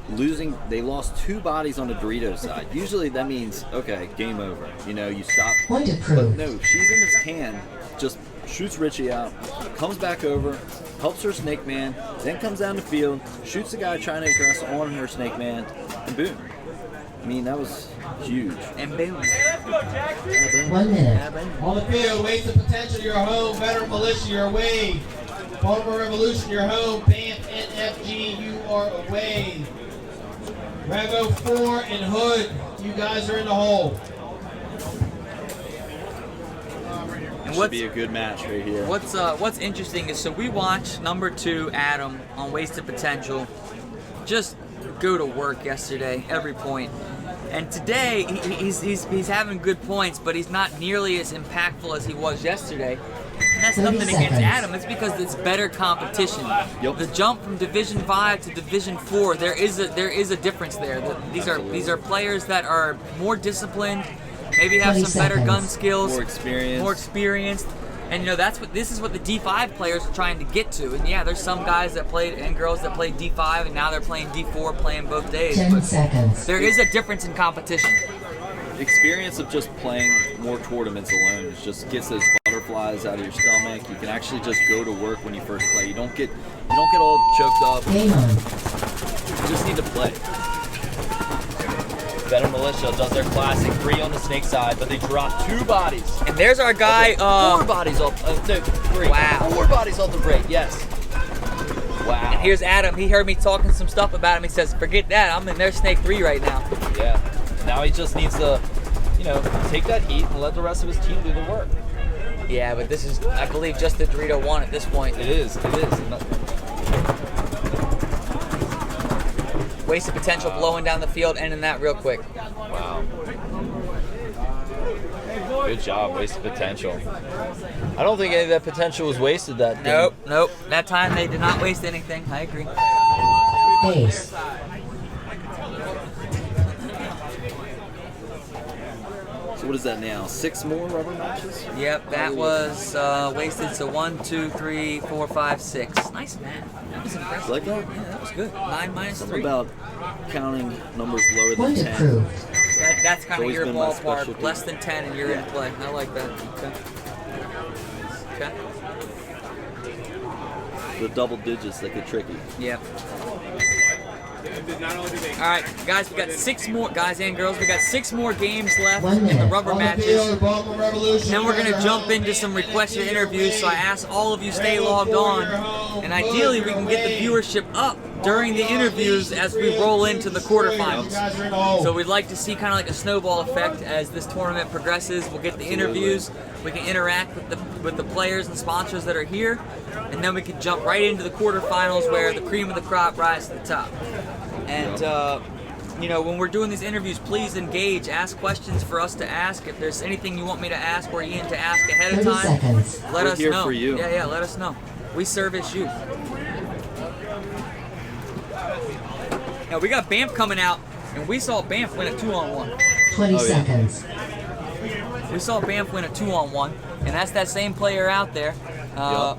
they lost 2 bodies on the Dorito side. Usually that means, okay, game over. You know, you stop. Point But approved. no, she's in this can, just shoots Richie out, comes back over, helps her snake man, then comes down the field, shoots the guy trying to aggress on her snake man, and boom. I mean, that was huge. And boom. 1 minute. On the field, Waste of Potential, your home. Veteran Militia, you're away. Baltimore Revolution, your home. BAMF, NFG, you are away. Revo 4 and Hood, you guys are in the hole. And Should be a good match right here. What's interesting is, so we watched number 2 Adam on Wasted Potential just go to work yesterday, every point. And today he's having good points, but he's not nearly as impactful as he was yesterday. And that's 30 nothing against seconds. Adam. It's because it's better competition. Yep. The jump from Division 5 to Division 4, there is a difference there. These are players that are more disciplined, maybe have 20 some better gun seconds. skills, More experienced. experienced. And you know, this is what the D5 players are trying to get to. And yeah, there's some guys that played and girls that played D5 and now they're playing D4, playing both days. 10 But seconds. there is a difference in competition. Experience of just playing more tournaments alone just gets those butterflies out of your stomach. You can actually just go to work when you first play. You don't get all choked up. Game on. You just need to play. Veteran Militia does their classic 3 on the snake side, but they drop 2 bodies. And there's our guy. 4 bodies off. No, 3. Wow. 4 bodies off the break. Yes. Wow. And here's Adam. He heard me talking some stuff about him. He says, "Forget that. I'm in their snake 3 right now." Yeah. Now he just needs to, take that heat and let the rest of his team do the work. Yeah, but this is, I believe, just the Dorito 1 at this point. It is. Wasted Potential blowing down the field, ending that real quick. Wow. Good job, Wasted Potential. I don't think any of that potential was wasted that day. Nope. That time they did not waste anything. I agree. Base. So what is that now? 6 more rubber matches? Yep, that was wasted. So 1, 2, 3, 4, 5, 6. Nice math. That was impressive. Like that? Yeah, that was good. 9 minus Something 3. about counting numbers lower than Point 10. approved. That's kind of always your been my ballpark. specialty. Less than 10 and you're in play. I like that. Okay. The double digits that get tricky. Yep. Not only do they All right, guys, we got 6 more, guys and girls, we got 6 more games left 1 in the minute. rubber On the matches. field, Baltimore Revolution. Then we're going to your jump home. into some requested NFG, interviews, so I you're ask all of you stay Revo logged 4, on, your home. and ideally we can get the viewership up during the interviews as we roll into the quarterfinals. So we'd like to see kind of like a snowball effect as this tournament progresses. We'll get the interviews, we can interact with the players and sponsors that are here, and then we can jump right into the quarterfinals where the cream of the crop rises to the top. And when we're doing these interviews, please engage, ask questions for us to ask. If there's anything you want me to ask or Ian to ask ahead of 30 time, seconds. let We're us here know. for you. Yeah, let us know. We service you. Now we got BAMF coming out, and we saw BAMF win a 2-on-1. 20 seconds. We saw BAMF win a 2-on-1, and that's that same player out there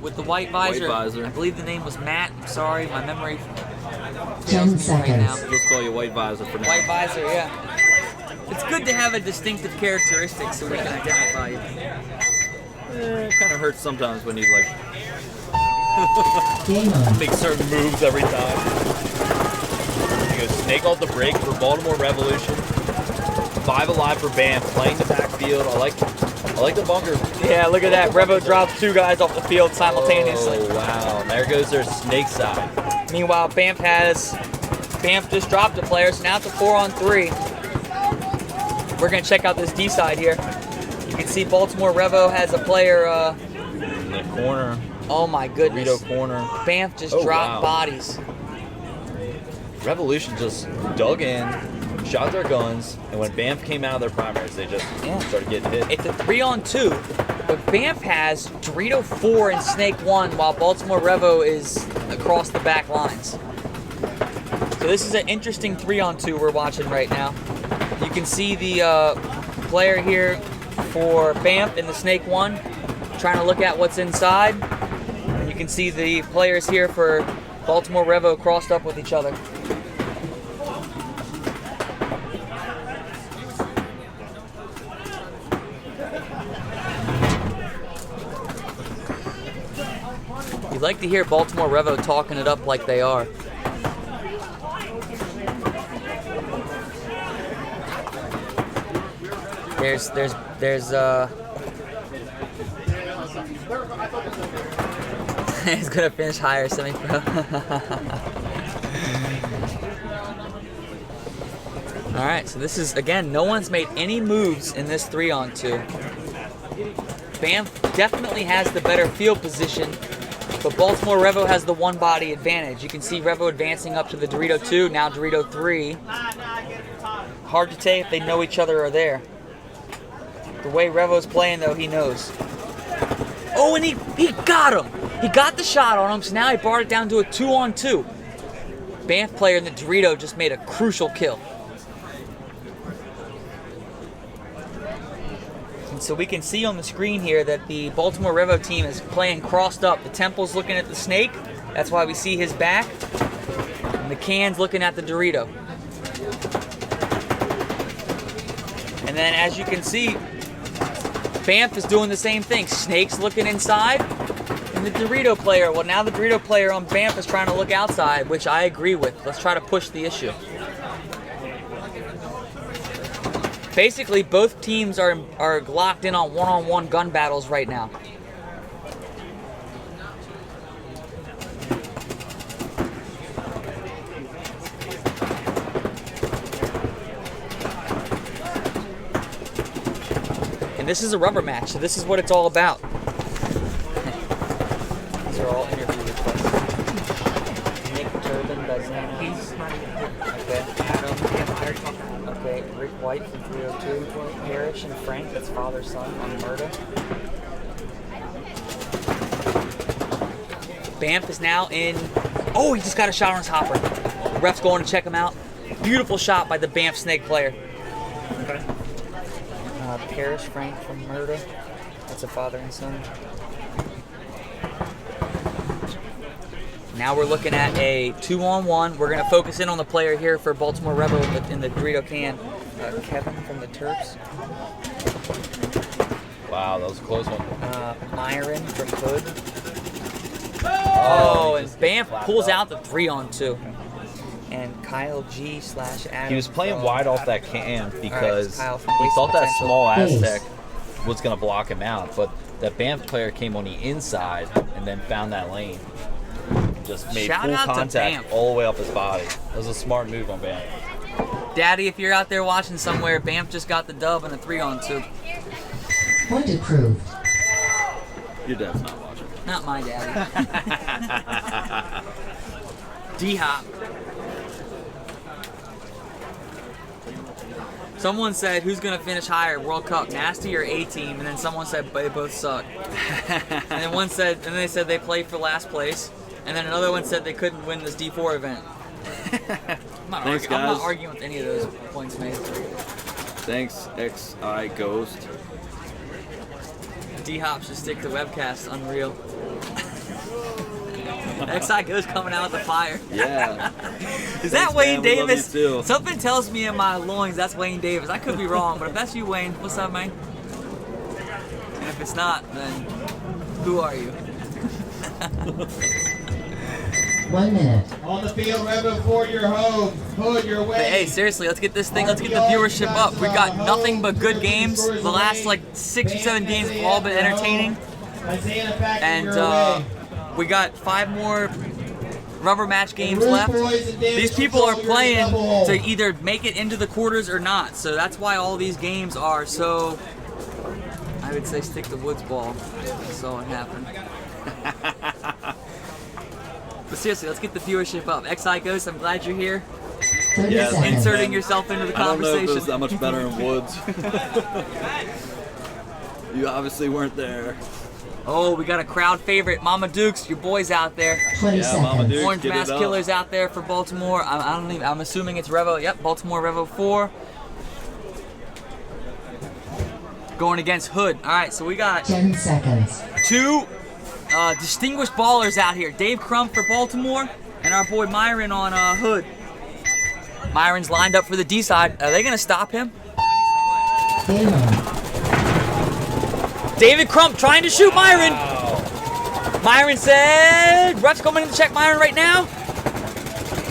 with the white visor. White visor. I believe the name was Matt. I'm sorry, my memory. 10 right seconds. now. Let's call you White Visor for now. White visor, yeah. It's good to have a distinctive characteristic so we can identify you. It kind of hurts sometimes when you Game on. Make certain moves every time. He goes snake off the break for Baltimore Revolution. 5 alive for Bam, playing the backfield. I like the bunker. Yeah, look at that. Revo drops 2 guys off the field simultaneously. Oh, wow. There goes their snake side. Meanwhile, Banff just dropped a player, so now it's a 4-on-3. We're going to check out this D side here. You can see Baltimore Revo has a player. In the corner. Oh my goodness. Dorito corner. Banff just Oh, dropped wow. bodies. Revolution just dug in, shot their guns, and when Banff came out of their primaries, they just started getting hit. It's a 3-on-2, but Banff has Dorito 4 and Snake 1, while Baltimore Revo is across the back lines. So this is an interesting 3-on-2 we're watching right now. You can see the player here for Banff in the Snake 1 trying to look at what's inside. And you can see the players here for Baltimore Revo crossed up with each other. You like to hear Baltimore Revo talking it up like they are. There's he's gonna finish higher semi-pro. All right, so this is, again, no one's made any moves in this 3-on-2. Banff definitely has the better field position, but Baltimore Revo has the one body advantage. You can see Revo advancing up to the Dorito 2, now Dorito 3. Hard to say if they know each other or there. The way Revo's playing, though, he knows. Oh, and he got him! He got the shot on him, so now he brought it down to a 2-on-2. Banff player in the Dorito just made a crucial kill. And so we can see on the screen here that the Baltimore Revo team is playing crossed up. The Temple's looking at the Snake. That's why we see his back. And the Can's looking at the Dorito. And then as you can see, Banff is doing the same thing. Snake's looking inside. And the Dorito player, well, now the Dorito player on Banff is trying to look outside, which I agree with. Let's try to push the issue. Basically, both teams are locked in on one-on-one gun battles right now. And this is a rubber match, so this is what it's all about. These are all interview requests. Nick Turbin, Bazana. He's not even here. Okay. Adam, yeah, I already talked to him. Okay, Rick White from 302. Parrish and Frank, that's father son on murder. Banff is now in. Oh, he just got a shot on his hopper. The ref's going to check him out. Beautiful shot by the Banff Snake player. Okay. Parrish, Frank from murder. That's a father and son. Now we're looking at a 2-on-1. We're going to focus in on the player here for Baltimore Revo in the Dorito can. Kevin from the Terps. Wow, that was a close one. Myron from Hood. Oh, and Banff pulls out the 3-on-2. And Kyle G / Adam. He was playing wide off that can because Kyle from he Wasted thought that Potential. small Aztec was going to block him out, but that Banff player came on the inside and then found that lane. Just made Shout full out to contact Banff. all the way up his body. That was a smart move on Banff. Daddy, if you're out there watching somewhere, Banff just got the dub in a 3-on-2. Point approved. Your dad's not watching. Not my daddy. D-Hop. Someone said, who's going to finish higher, World Cup, Nasty or A-Team? And then someone said, they both suck. And then one said, and then they said they played for last place. And then another one said they couldn't win this D4 event. Thanks, I'm not guys. arguing with any of those points made. Thanks, XI Ghost. D-Hop should stick to webcast, unreal. XI goes coming out with the fire. Yeah. Is that Thanks, Wayne man. We love you Davis? too. Something tells me in my loins that's Wayne Davis. I could be wrong, but if that's you, Wayne, what's up, man? And if it's not, then who are you? 1 minute. On the field, Revo 4, your home. Hood, your way. But hey, seriously, let's get this thing, let's get the viewership up. We've got nothing but good games. The last like 6 or 7 games have all been entertaining. And we got 5 more rubber match games left. These people are playing to either make it into the quarters or not. So that's why all these games are so, I would say, stick to woods ball. I saw it happen. But seriously, let's get the viewership up. XI Ghost, I'm glad you're here. 30 Yeah, seconds. Inserting yourself into the I don't know if it conversation. was that much better in Woods. You obviously weren't there. Oh, we got a crowd favorite. Mama Dukes, your boys out there. 20 Yeah, Mama seconds. Duke. Orange get it Mask up. Killers out there for Baltimore. I'm assuming it's Revo. Yep, Baltimore Revo 4. Going against Hood. All right, so we got 10 seconds. 2 distinguished ballers out here. Dave Crump for Baltimore and our boy Myron on Hood. Myron's lined up for the D side. Are they gonna stop him? Game on. David Crump trying to shoot Myron. Myron said, ref's coming in to check Myron right now.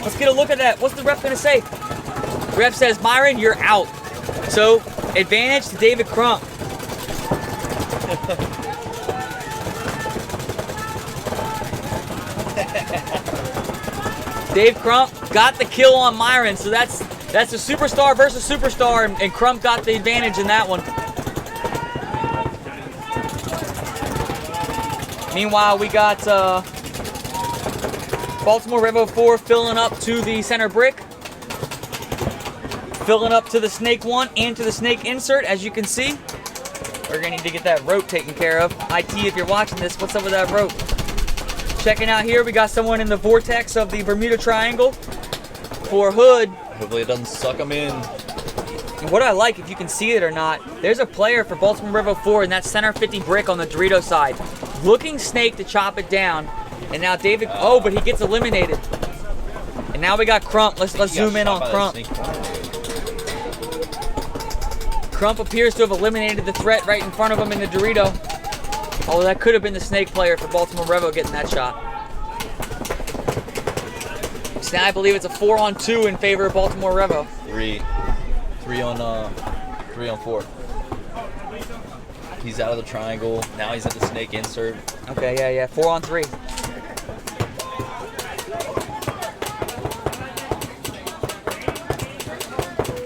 Let's get a look at that. What's the ref gonna say? Ref says, Myron, you're out. So, advantage to David Crump. Dave Crump got the kill on Myron, so that's a superstar versus superstar, and Crump got the advantage in that one. Meanwhile, we got Baltimore Revo 4 filling up to the center brick, filling up to the snake 1 and to the snake insert, as you can see. We're gonna need to get that rope taken care of. IT, if you're watching this, what's up with that rope? Checking out here, we got someone in the vortex of the Bermuda Triangle for Hood. Hopefully it doesn't suck them in. And what I like, if you can see it or not, there's a player for Baltimore Revo 4 in that center 50 brick on the Dorito side. Looking snake to chop it down. And now David, oh, but he gets eliminated. And now we got Crump. Let's zoom in on Crump. Crump appears to have eliminated the threat right in front of him in the Dorito. Oh, that could have been the snake player for Baltimore Revo getting that shot. So now I believe it's a 4-on-2 in favor of Baltimore Revo. 3 on 4. He's out of the triangle. Now he's at the snake insert. Okay, yeah, 4-on-3.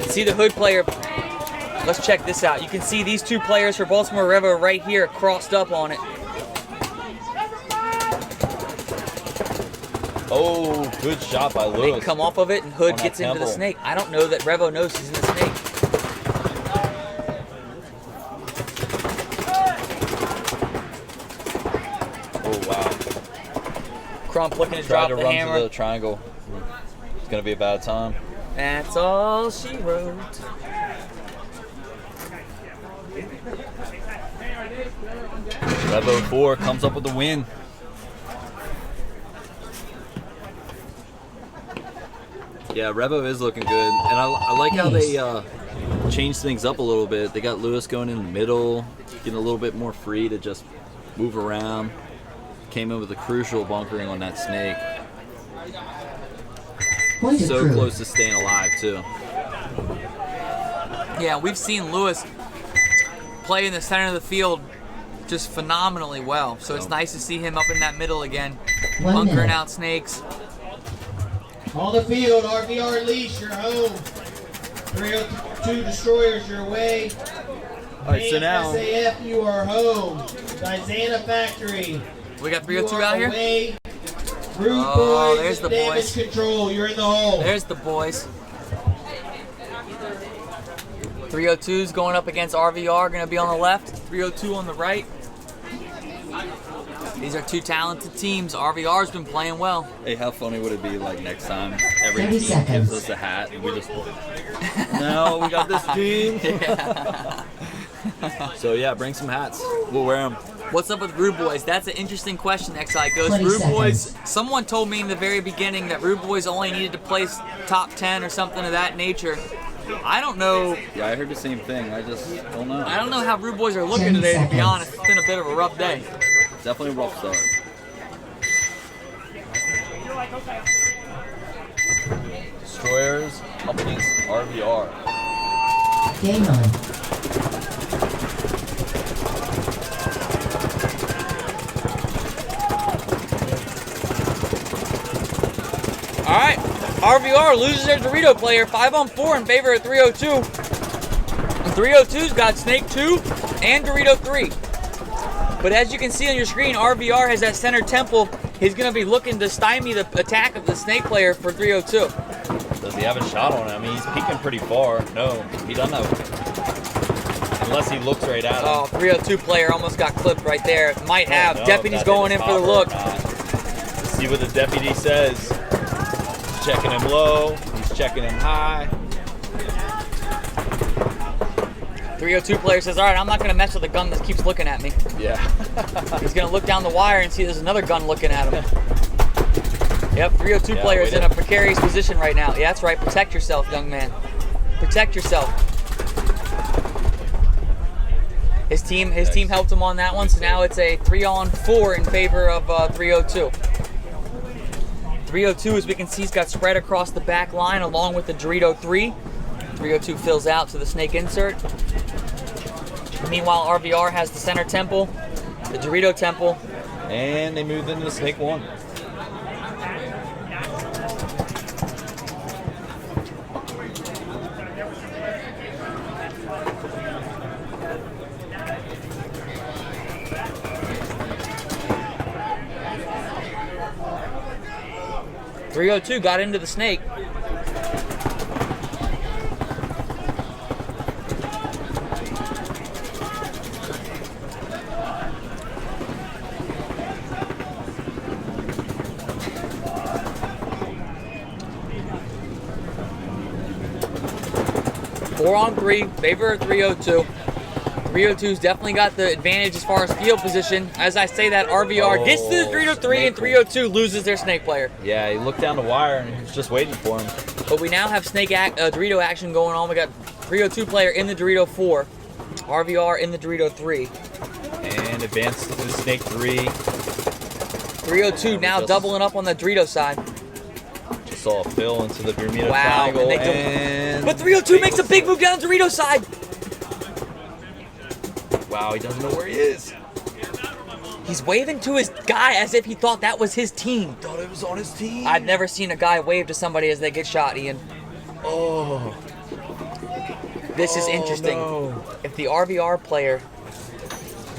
See the Hood player. Let's check this out. You can see these 2 players for Baltimore Revo right here crossed up on it. Oh, good shot by They Lewis. come off of it and Hood On that gets into the temple. snake. I don't know that Revo knows he's in the snake. Oh, wow. Crump looking to Tried drop to the run hammer. to the triangle. It's going to be a bad time. That's all she wrote. Revo 4 comes up with the win. Yeah, Revo is looking good, and I like how they changed things up a little bit. They got Lewis going in the middle, getting a little bit more free to just move around. Came in with a crucial bunkering on that snake. Point So approved. close to staying alive too. Yeah, we've seen Lewis play in the center of the field just phenomenally well. So it's nice to see him up in that middle again, 1 bunkering minute. out snakes. On the field, RVR Leash, your home. 302 Destroyers, your way. All right, so now SAF, you are home. Dizana Factory. We got You 302 are out here. away. Rude Oh, Boys there's and the Damage boys. Control, you're in the hole. There's the boys. 302's going up against RVR, going to be on the left. 302 on the right. These are 2 talented teams. RVR's been playing well. hey, how funny would it be like next time every 30 team seconds. gives us a hat and we just no, we got this team. So yeah, bring some hats. We'll wear them. What's up with Rude Boys? That's an interesting question, XI Ghost. 20 Rude Boys, seconds. someone told me in the very beginning that Rude Boys only needed to place top 10 or something of that nature. I don't know. Yeah, I heard the same thing. I just don't know. I don't know how Rude Boys are looking 10 today, to be seconds. honest. It's been a bit of a rough day. Definitely a rough start. Destroyers up against RVR. Game on. All right, RVR loses their Dorito player 5-on-4 in favor of 302. And 302's got Snake 2 and Dorito 3. But as you can see on your screen, RVR has that center temple. He's going to be looking to stymie the attack of the Snake player for 302. Does he have a shot on him? I mean, he's peeking pretty far. No, he doesn't have. Unless he looks right at him. Oh, 302 player almost got clipped right there. Might have. No, Deputy's going in for the look. Let's see what the deputy says. He's checking him low. He's checking him high. 302 player says, all right, I'm not going to mess with a gun that keeps looking at me. Yeah. He's going to look down the wire and see there's another gun looking at him. Yep, 302 Yeah, player is wait in a precarious position right now. Yeah, that's right. Protect yourself, young man. Protect yourself. His team helped him on that one, so now it's a 3-on-4 in favor of 302. 302, as we can see, has got spread across the back line along with the Dorito 3. 302 fills out to the Snake insert. Meanwhile, RVR has the center temple, the Dorito temple. And they moved into the Snake 1. .302 got into the Snake. Four on three, favor of 302. 302's definitely got the advantage as far as field position. As I say that, RVR gets to the 303 and 302 loses their Snake player. Yeah, he looked down the wire and he was just waiting for him. But we now have Dorito action going on. We got 302 player in the Dorito 4, RVR in the Dorito 3. And advanced to the Snake 3. 302 now doubling up on the Dorito side. Just saw a fill into the Bermuda Wow. Triangle. And but 302 makes a big move down the Dorito side. Wow, he doesn't know where he is. He's waving to his guy as if he thought that was his team. Thought it was on his team. I've never seen a guy wave to somebody as they get shot, Ian. Oh. This is interesting. No. If the RVR player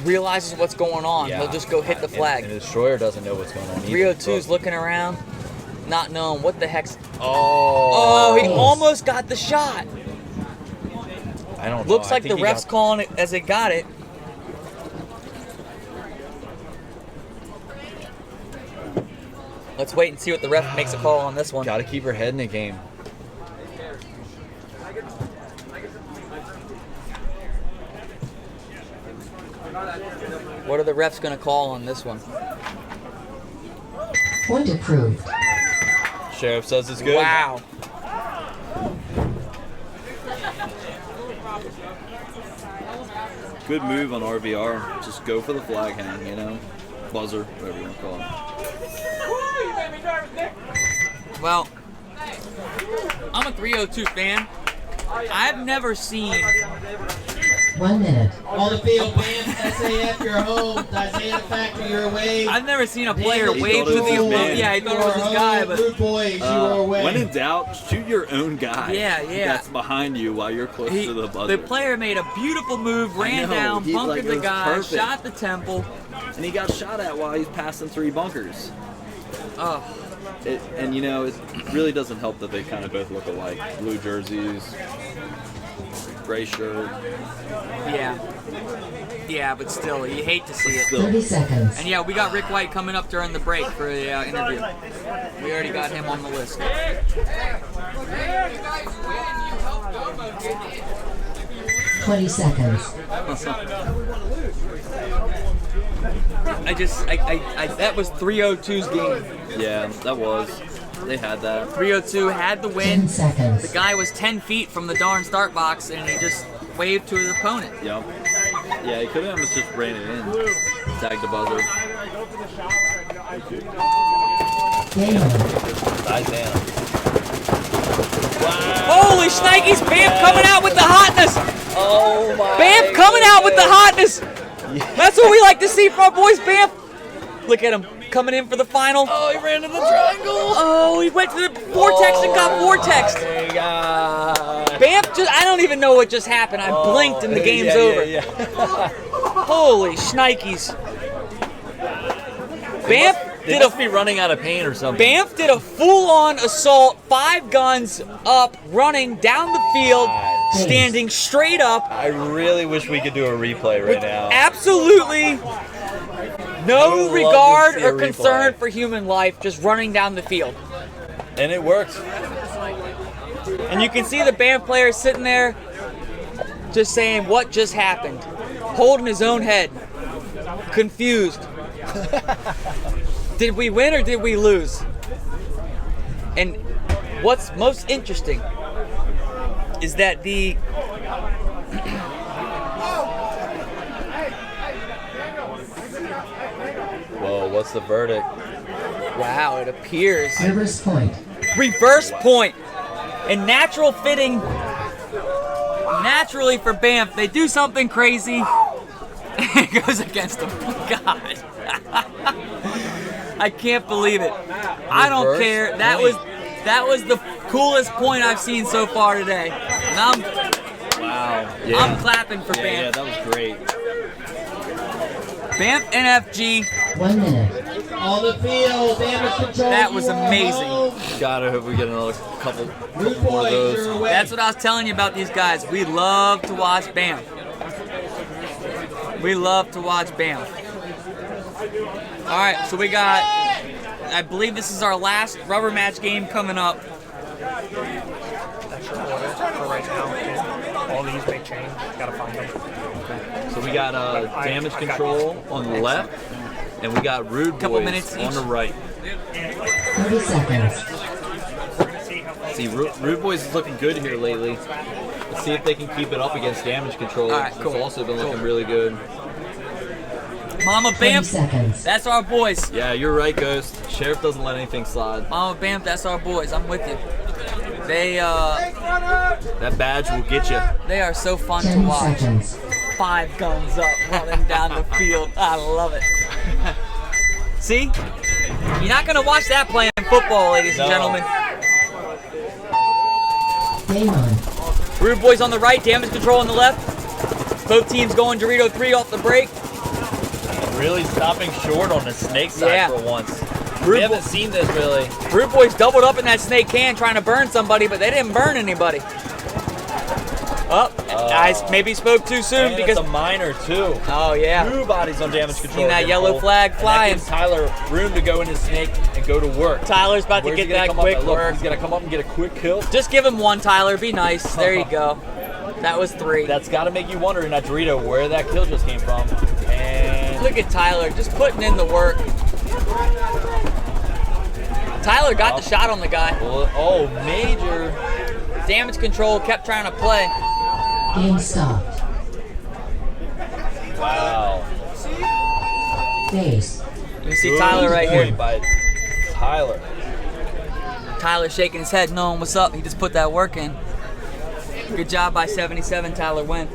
realizes what's going on, he'll just go hit the flag. And the Destroyer doesn't know what's going on. 302's looking around, not knowing what the heck's... Oh. Oh, he almost got the shot. I don't know. Looks like the ref's calling it as they got it. Let's wait and see what the ref makes a call on this one. Got to keep her head in the game. What are the refs going to call on this one? Point approved. Sheriff says it's good. Wow. Good move on RVR. Just go for the flag hang, you know? Buzzer, whatever you want to call it. Well, I'm a 302 fan. I've never seen... 1 minute. On the field, band, SAF, you're home. Diana Factory, you're away. I've never seen a player He wave thought to it was the his man. Yeah, he thought it was his guy, but Rude boys, you are away. When in doubt, shoot your own guy. Yeah. That's behind you while you're close to the buzzer. the player made a beautiful move, ran know, down, he, bunkered like, it the was guy, perfect. shot the temple. And he got shot at while he's passing 3 bunkers. Oh, And you know, it really doesn't help that they kind of both look alike. Blue jerseys, gray shirt. yeah, but still, you hate to see it. 30 seconds. And yeah, we got Rick White coming up during the break for the interview. We already got him on the list. 20 seconds. That was 302's game. Yeah, that was. They had that. 302 had the 10 win. seconds. The guy was 10 feet from the darn start box, and he just waved to his opponent. Yep. Yeah, he could have almost just ran it in. Tagged the buzzer. Game on. Diana. Holy shnikes, Bamf coming out with the hotness. Oh my. Bamf coming out with the hotness. That's what we like to see from our boys, Bamf. Look at him coming in for the final. Oh, he ran to the triangle. Oh, he went to the vortex and got vortexed. Oh my God. Bamf just, I don't even know what just happened. I blinked and the game's over. Holy shnikes. Bamf They must be running out of paint or something. Bamf did a full-on assault, 5 guns up, running down the field, standing straight up. I really wish we could do a replay right now. Absolutely I no would regard love to see a or concern replay. for human life, just running down the field. And it worked. And you can see the Bamf player sitting there just saying, what just happened? Holding his own head, confused. Did we win or did we lose? And what's most interesting is that the Whoa, what's the verdict? wow, it appears Reverse point. reverse point and natural fitting naturally for Bamf. They do something crazy and it goes against them. God. I can't believe it. I don't Reverse care. That was the coolest point I've seen so far today. And Wow. I'm clapping for Bamf. Yeah, that was great. Bamf NFG. 1 minute. On the field, damage control. That was you are amazing. home. Gotta hope we get another couple Root more of boys, you're those. away. That's what I was telling you about these guys. We love to watch Bamf. We love to watch Bamf. All right, so we got, I believe this is our last rubber match game coming up. That's your order for right now. All these may change. Gotta find them. So we got damage control on the left, and we got Rude Couple Boys minutes on each. the right. 30 seconds. See, Rude Boys is looking good here lately. Let's see if they can keep it up against damage control. All right, cool. It's also been looking really good. Mama 20 Bamf, seconds. that's our boys. Yeah, you're right, Ghost. Sheriff doesn't let anything slide. Mama Bamf, that's our boys. I'm with you. They That badge will get you. they are so fun to 10 watch. seconds. 5 guns up, running down the field. I love it. See? You're not gonna watch that playing football, ladies and No. gentlemen. Game on. Rude Boys on the right, damage control on the left. Both teams going Dorito 3 off the break. Really stopping short on the snake side Yeah. for once. Rude We haven't Bo- seen this really. Rude Boys doubled up in that snake can trying to burn somebody, but they didn't burn anybody. Oh, I maybe spoke too soon And because it's a minor too. oh yeah. 2 bodies on damage control. Seen that again, yellow Cole. flag And flying. That gives Tyler room to go in his snake and go to work. Tyler's about to Where's get he gonna that come up quick and- look, work. He's gonna come up and get a quick kill. Just give him one, Tyler. Be nice. There you go. That was 3. That's got to make you wonder in that Dorito where that kill just came from. And Look at Tyler, just putting in the work. Tyler got the shot on the guy. oh, major. Damage control kept trying to play. Game stopped. Wow. Base. You see Tyler right here. Point by Tyler. Tyler shaking his head, knowing what's up. He just put that work in. Good job by 77, Tyler went.